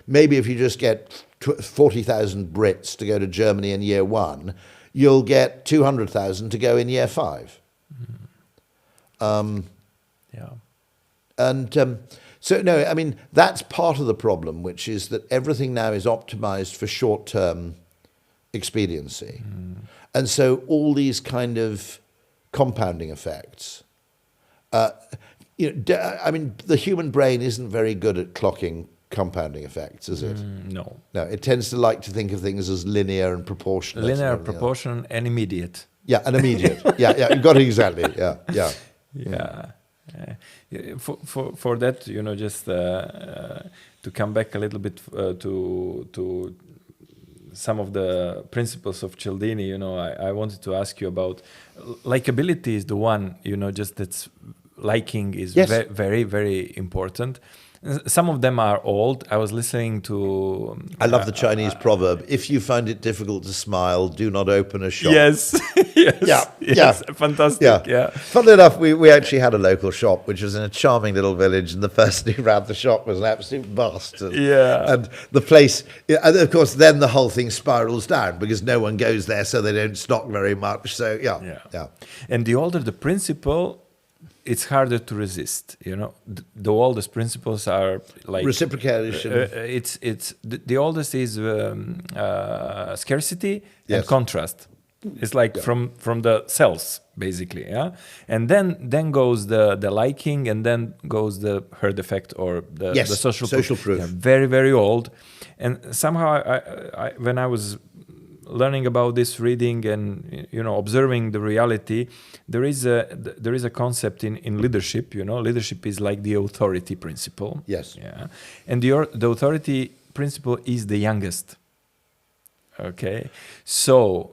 maybe if you just get 40,000 Brits to go to Germany in year 1, you'll get 200,000 to go in year 5. So, no, I mean, that's part of the problem, which is that everything now is optimized for short-term expediency. And so all these kind of compounding effects, I mean, the human brain isn't very good at clocking compounding effects, is it? No. No, it tends to like to think of things as linear and proportional. Linear, proportional, and immediate. Yeah, and immediate. yeah, you got it exactly. Yeah. For that, just to come back a little bit to some of the principles of Cialdini, I wanted to ask you about likability is the one, just that's liking is very, very important. Some of them are old. I was listening to... I love the Chinese proverb, if you find it difficult to smile, do not open a shop. Yes. Fantastic. Yeah. Funnily enough, we actually had a local shop, which was in a charming little village, and the person who ran the shop was an absolute bastard. Yeah. And the place... And of course, then the whole thing spirals down, because no one goes there, so they don't stock very much. So, yeah. And the older the principle... it's harder to resist, The oldest principles are like reciprocation. It's the oldest is scarcity and contrast. It's like from the cells basically, And then goes the liking, and then goes the herd effect or the social proof. Yeah, very, very old, and somehow I when I was learning about this, reading and observing the reality, there is a concept in leadership. Leadership is like the authority principle. Yes. Yeah, and the authority principle is the youngest. Okay, so.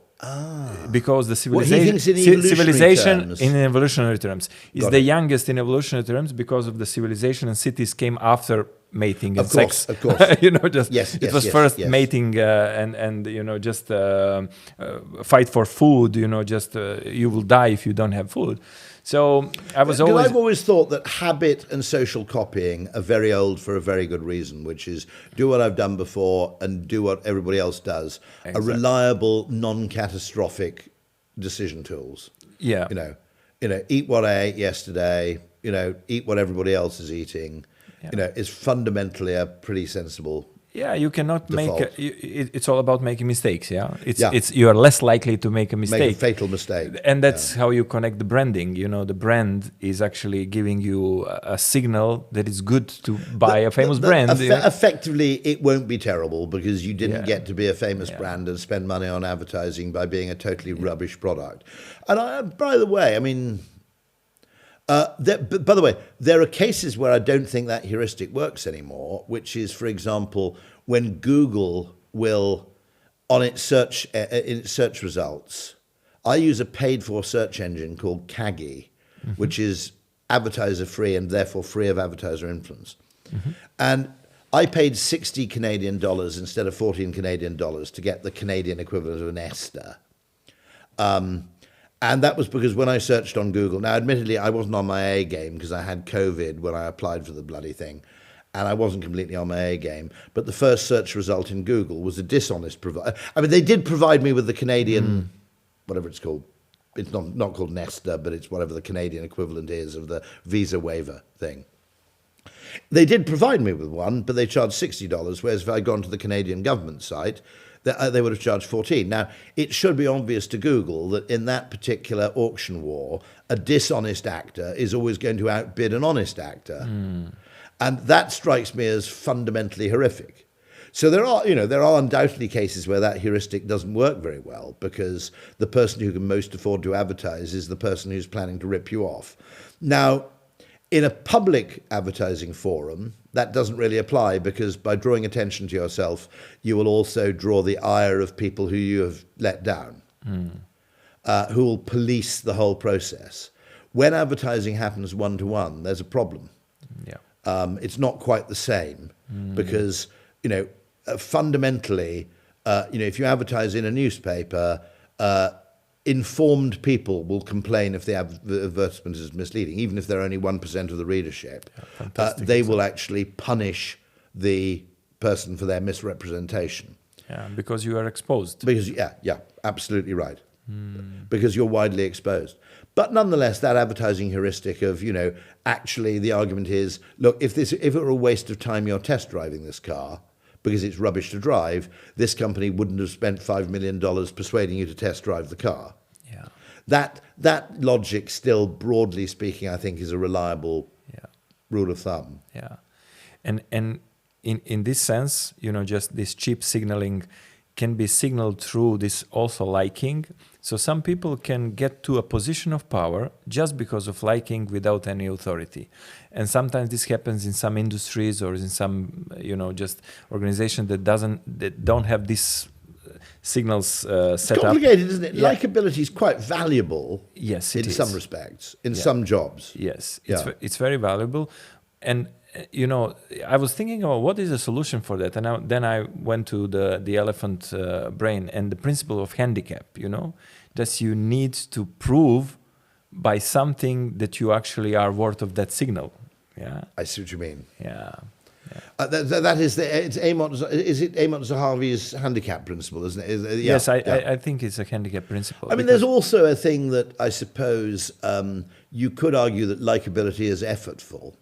Because the civilization in evolutionary terms is the youngest in evolutionary terms, because of the civilization and cities came after mating and sex. Of course. It was first mating and just fight for food. You will die if you don't have food. So I've always thought that habit and social copying are very old for a very good reason, which is do what I've done before and do what everybody else does. Exactly. A reliable, non-catastrophic decision tools. Yeah. Eat what I ate yesterday. Eat what everybody else is eating. Yeah. Is fundamentally a pretty sensible. Yeah, you cannot it's all about making mistakes. You are less likely to make a mistake. Make a fatal mistake. And that's how you connect the branding. The brand is actually giving you a signal that it's good to buy a famous brand. Effectively, it won't be terrible because you didn't get to be a famous brand and spend money on advertising by being a totally rubbish product. And by the way, I mean... by the way, there are cases where I don't think that heuristic works anymore, which is, for example, when Google will, on its search results, I use a paid-for search engine called Kagi, which is advertiser-free and therefore free of advertiser influence. And I paid 60 Canadian dollars instead of 14 Canadian dollars to get the Canadian equivalent of an ester. And that was because when I searched on Google, now admittedly I wasn't on my A game because I had COVID when I applied for the bloody thing, and I wasn't completely on my A game, but the first search result in Google was a dishonest provider. I mean, they did provide me with the Canadian, whatever it's called. It's not called Nesta, but it's whatever the Canadian equivalent is of the visa waiver thing. They did provide me with one, but they charged $60, whereas if I'd gone to the Canadian government site, they would have charged 14. Now, it should be obvious to Google that in that particular auction war, a dishonest actor is always going to outbid an honest actor. And that strikes me as fundamentally horrific. So there are undoubtedly cases where that heuristic doesn't work very well because the person who can most afford to advertise is the person who's planning to rip you off. Now, in a public advertising forum, that doesn't really apply because by drawing attention to yourself, you will also draw the ire of people who you have let down, who will police the whole process. When advertising happens one-to-one, there's a problem. Yeah. It's not quite the same because, fundamentally, if you advertise in a newspaper, informed people will complain if the advertisement is misleading, even if they're only 1% of the readership. They will actually punish the person for their misrepresentation. Yeah, because you are exposed. Because absolutely right. Because you're widely exposed. But nonetheless, that advertising heuristic of, actually the argument is, look, if it were a waste of time you're test driving this car, because it's rubbish to drive, this company wouldn't have spent $5 million persuading you to test drive the car. Yeah. That logic still, broadly speaking, I think is a reliable rule of thumb. Yeah. And in this sense, just this cheap signaling can be signaled through this also liking. So some people can get to a position of power just because of liking without any authority. And sometimes this happens in some industries or in some, just organization that don't have these signals set up. It's complicated, isn't it? Yeah. Likability is quite valuable. Yes, in some respects, in some jobs. Yes, it's very valuable. And I was thinking about what is the solution for that, and then I went to the elephant brain and the principle of handicap. That you need to prove by something that you actually are worth of that signal. Yeah, I see what you mean. Yeah. That is it's Amos. Is it Amos Zahavi's handicap principle? Isn't it? Yes, I think it's a handicap principle. I mean, there's also a thing that I suppose you could argue that likability is effortful.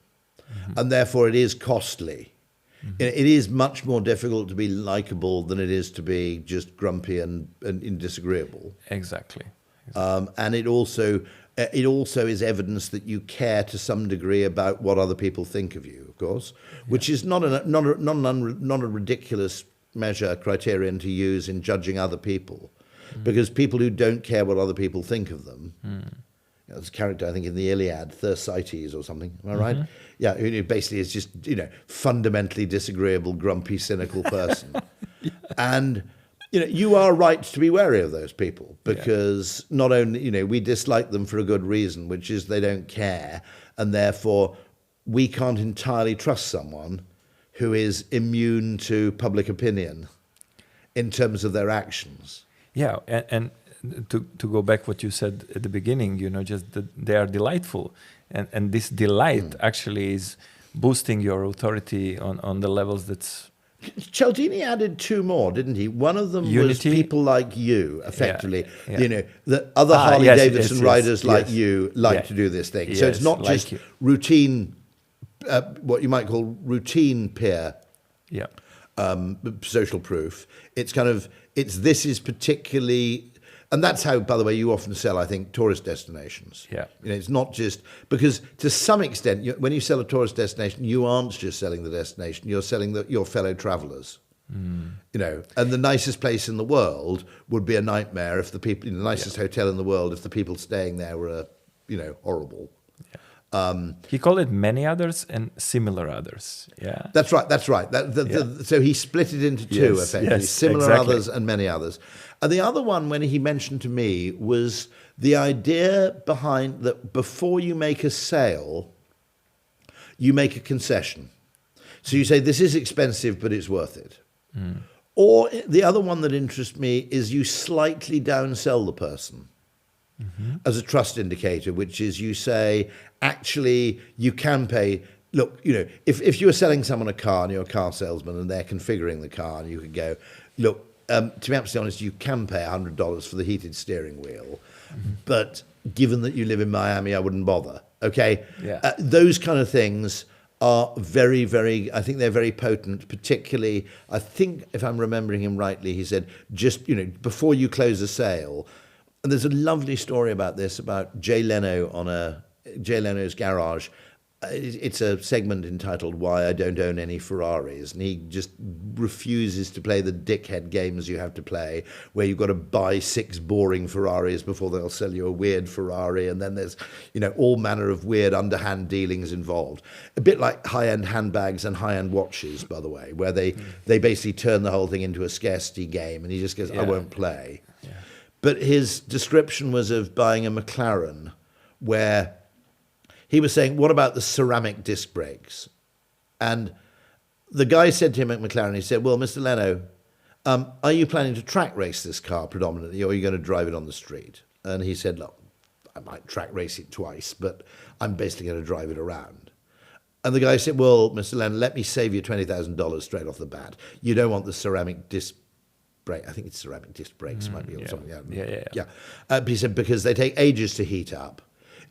And therefore it is costly. It is much more difficult to be likable than it is to be just grumpy and disagreeable. Exactly. And it also is evidence that you care to some degree about what other people think of you, of course, which is not a ridiculous criterion to use in judging other people, because people who don't care what other people think of them. There's a character, I think, in the Iliad, Thersites or something. Am I right? Yeah, who basically is just, fundamentally disagreeable, grumpy, cynical person. And, you are right to be wary of those people because not only, we dislike them for a good reason, which is they don't care. And therefore, we can't entirely trust someone who is immune to public opinion in terms of their actions. Yeah, and to go back what you said at the beginning, just that they are delightful. And this delight actually is boosting your authority on the levels that's... Cialdini added two more, didn't he? One of them was people like you, effectively. That other Harley-Davidson riders like you like to do this thing. So it's not just routine, what you might call routine peer social proof. It's this is particularly... And that's how, by the way, you often sell, I think, tourist destinations. Yeah. It's not just... Because to some extent, when you sell a tourist destination, you aren't just selling the destination, you're selling your fellow travellers. And the nicest place in the world would be a nightmare if the people... the nicest hotel in the world if the people staying there were, horrible. Yeah. He called it many others and similar others. Yeah, that's right. So he split it into two, effectively: similar others and many others. And the other one, when he mentioned to me, was the idea behind that before you make a sale, you make a concession. So you say, this is expensive, but it's worth it. Or the other one that interests me is you slightly downsell the person as a trust indicator, which is you say, actually, you can pay. Look, if you were selling someone a car and you're a car salesman and they're configuring the car, and you could go, look, to be absolutely honest, you can pay $100 for the heated steering wheel, but given that you live in Miami, I wouldn't bother. Okay? Yeah. Those kind of things are very, very, I think they're very potent, particularly, I think, if I'm remembering him rightly, he said, just, before you close a sale, and there's a lovely story about this, about Jay Leno's garage. It's a segment entitled Why I Don't Own Any Ferraris, and he just refuses to play the dickhead games you have to play, where you've got to buy 6 boring Ferraris before they'll sell you a weird Ferrari, and then there's all manner of weird underhand dealings involved. A bit like high-end handbags and high-end watches, by the way, where they basically turn the whole thing into a scarcity game, and he just goes, I won't play. Yeah. But his description was of buying a McLaren, where he was saying, what about the ceramic disc brakes? And the guy said to him at McLaren, he said, well, Mr. Leno, are you planning to track race this car predominantly, or are you going to drive it on the street? And he said, look, I might track race it twice, but I'm basically going to drive it around. And the guy said, well, Mr. Leno, let me save you $20,000 straight off the bat. You don't want the ceramic disc brake. I think it's ceramic disc brakes, might be, or something. Yeah. But he said, because they take ages to heat up.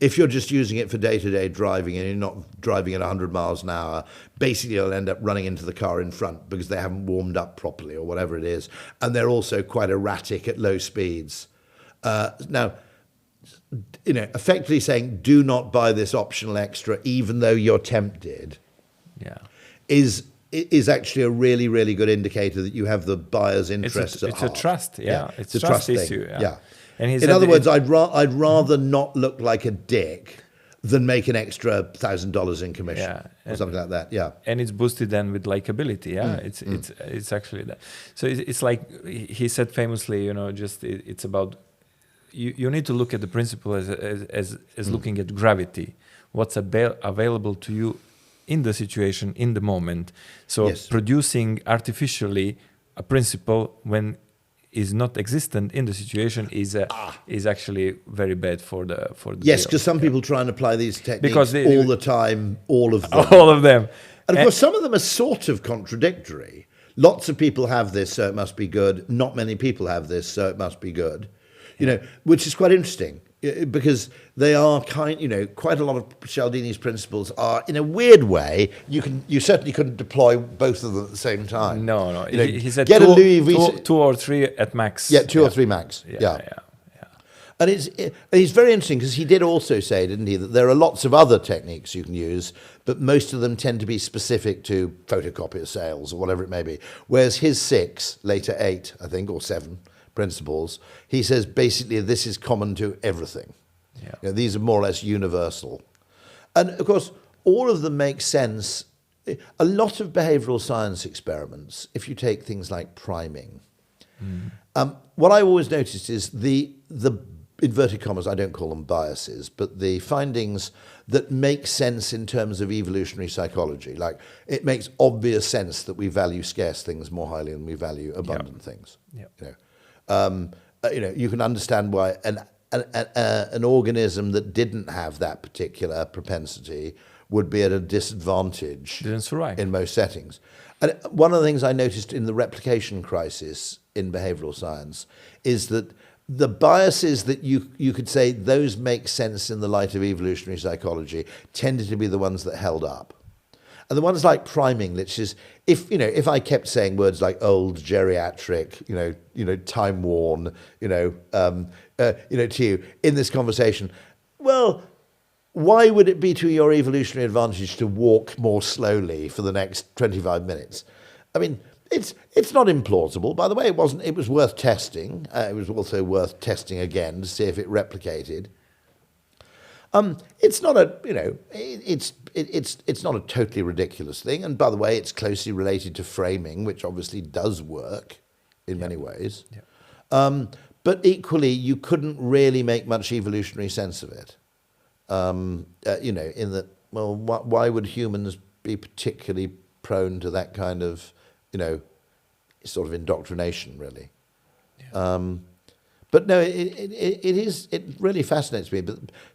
If you're just using it for day-to-day driving and you're not driving at 100 miles an hour, basically you'll end up running into the car in front because they haven't warmed up properly or whatever it is. And they're also quite erratic at low speeds. Now, effectively saying, do not buy this optional extra even though you're tempted, is actually a really, really good indicator that you have the buyer's interests at heart. It's a trust, It's a trust issue, Yeah. And in other words, I'd rather not look like a dick than make an extra $1,000 in commission or something like that. Yeah, and it's boosted then with likability. It's actually that. So it's like he said famously, it's about you need to look at the principle as looking at gravity. What's available to you in the situation, in the moment. So producing artificially a principle when is not existent in the situation is actually very bad for the yes, because some people try and apply these techniques all the time, all of them. And of course, some of them are sort of contradictory. Lots of people have this, so it must be good. Not many people have this, so it must be good. Which is quite interesting. Because they are quite a lot of Cialdini's principles are, in a weird way, you certainly couldn't deploy both of them at the same time. No. He said get two or three at max. Yeah, two or three max. Yeah. And it's very interesting because he did also say, didn't he, that there are lots of other techniques you can use, but most of them tend to be specific to photocopier sales or whatever it may be. Whereas his 6, later 8, I think, or 7 principles, he says basically this is common to everything. These are more or less universal. And of course, all of them make sense. A lot of behavioral science experiments, if you take things like priming, what I always noticed is the inverted commas, I don't call them biases, but the findings that make sense in terms of evolutionary psychology. Like, it makes obvious sense that we value scarce things more highly than we value abundant things. You can understand why an organism that didn't have that particular propensity would be at a disadvantage in most settings. And one of the things I noticed in the replication crisis in behavioral science is that the biases that you could say those make sense in the light of evolutionary psychology tended to be the ones that held up. And the ones like priming, which is if I kept saying words like old, geriatric, time worn, to you in this conversation, well, why would it be to your evolutionary advantage to walk more slowly for the next 25 minutes? I mean, it's not implausible. By the way, it wasn't. It was worth testing. It was also worth testing again to see if it replicated. It's not it's not a totally ridiculous thing. And by the way, it's closely related to framing, which obviously does work in many ways. But equally, you couldn't really make much evolutionary sense of it. In that, well, why would humans be particularly prone to that kind of, sort of indoctrination, really. Yeah. But no, it really fascinates me.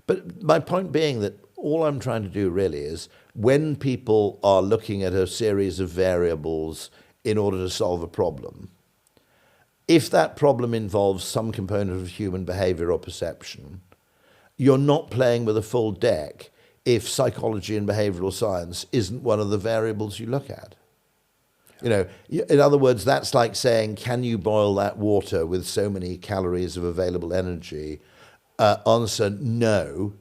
But my point being that all I'm trying to do really is, when people are looking at a series of variables in order to solve a problem, if that problem involves some component of human behavior or perception, you're not playing with a full deck if psychology and behavioral science isn't one of the variables you look at. In other words, that's like saying, can you boil that water with so many calories of available energy? Answer, no,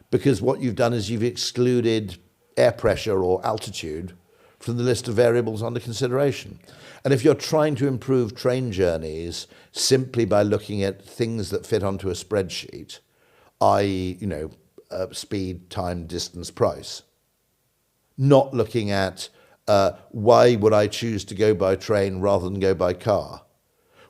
because what you've done is you've excluded air pressure or altitude from the list of variables under consideration. And if you're trying to improve train journeys simply by looking at things that fit onto a spreadsheet, i.e., speed, time, distance, price, not looking at why would I choose to go by train rather than go by car?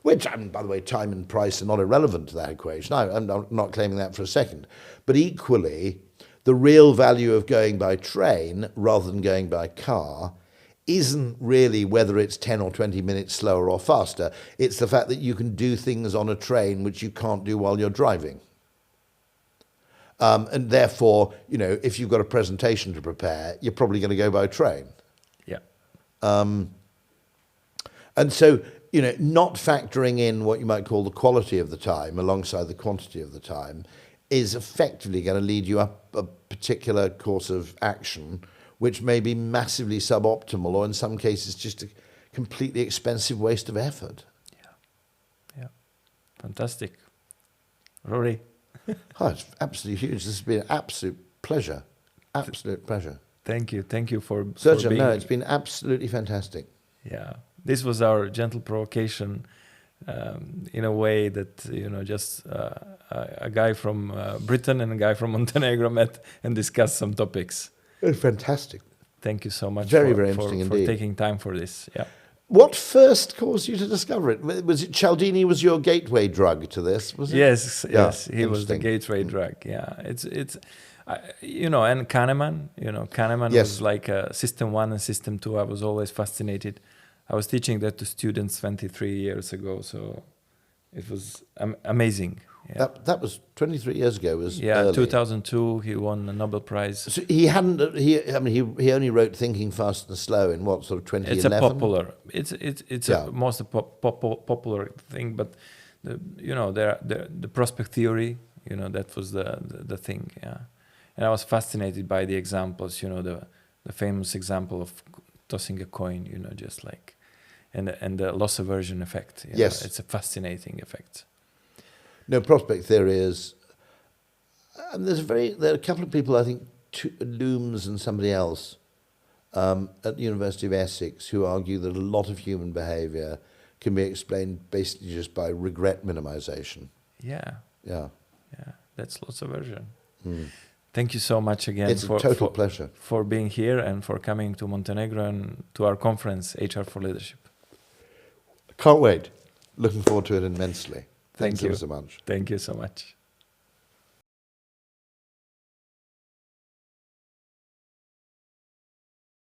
Which, by the way, time and price are not irrelevant to that equation. I'm not claiming that for a second. But equally, the real value of going by train rather than going by car isn't really whether it's 10 or 20 minutes slower or faster. It's the fact that you can do things on a train which you can't do while you're driving. And therefore, if you've got a presentation to prepare, you're probably going to go by train. Yeah. And so, not factoring in what you might call the quality of the time alongside the quantity of the time is effectively going to lead you up a particular course of action, which may be massively suboptimal or in some cases just a completely expensive waste of effort. Yeah. Fantastic. Rory. Oh, it's absolutely huge. This has been an absolute pleasure. Absolute pleasure. Thank you for Srdjan, being... no, it's been absolutely fantastic. Yeah. This was our Gentle Provocation, in a way that, just a guy from Britain and a guy from Montenegro met and discussed some topics. It's fantastic. Thank you so much very interesting for indeed. taking time for this. Yeah. What first caused you to discover it? Was it Cialdini was your gateway drug to this? Was it? Yes, Yeah, yes, he was the gateway drug. Yeah, it's and Kahneman. Kahneman Yes. was like system 1 and system 2. I was always fascinated. I was teaching that to students 23 years ago, so it was amazing. Yeah. That was 23 years ago. Was yeah, early. 2002. He won a Nobel Prize. So he hadn't. He only wrote Thinking Fast and Slow in what, sort of 2011. It's a popular. It's Yeah. a most popular thing, but the prospect theory. That was the thing. Yeah, and I was fascinated by the examples. The famous example of tossing a coin. Just like, and the loss aversion effect. Yes, it's a fascinating effect. No, prospect theory is. There are a couple of people, I think, Looms and somebody else, at the University of Essex, who argue that a lot of human behaviour can be explained basically just by regret minimization. Yeah. Yeah. Yeah. That's loss aversion. Mm. Thank you so much again. It's a total pleasure for being here and for coming to Montenegro and to our conference, HR for Leadership. Can't wait. Looking forward to it immensely. Thanks Thank you so much. Thank you so much.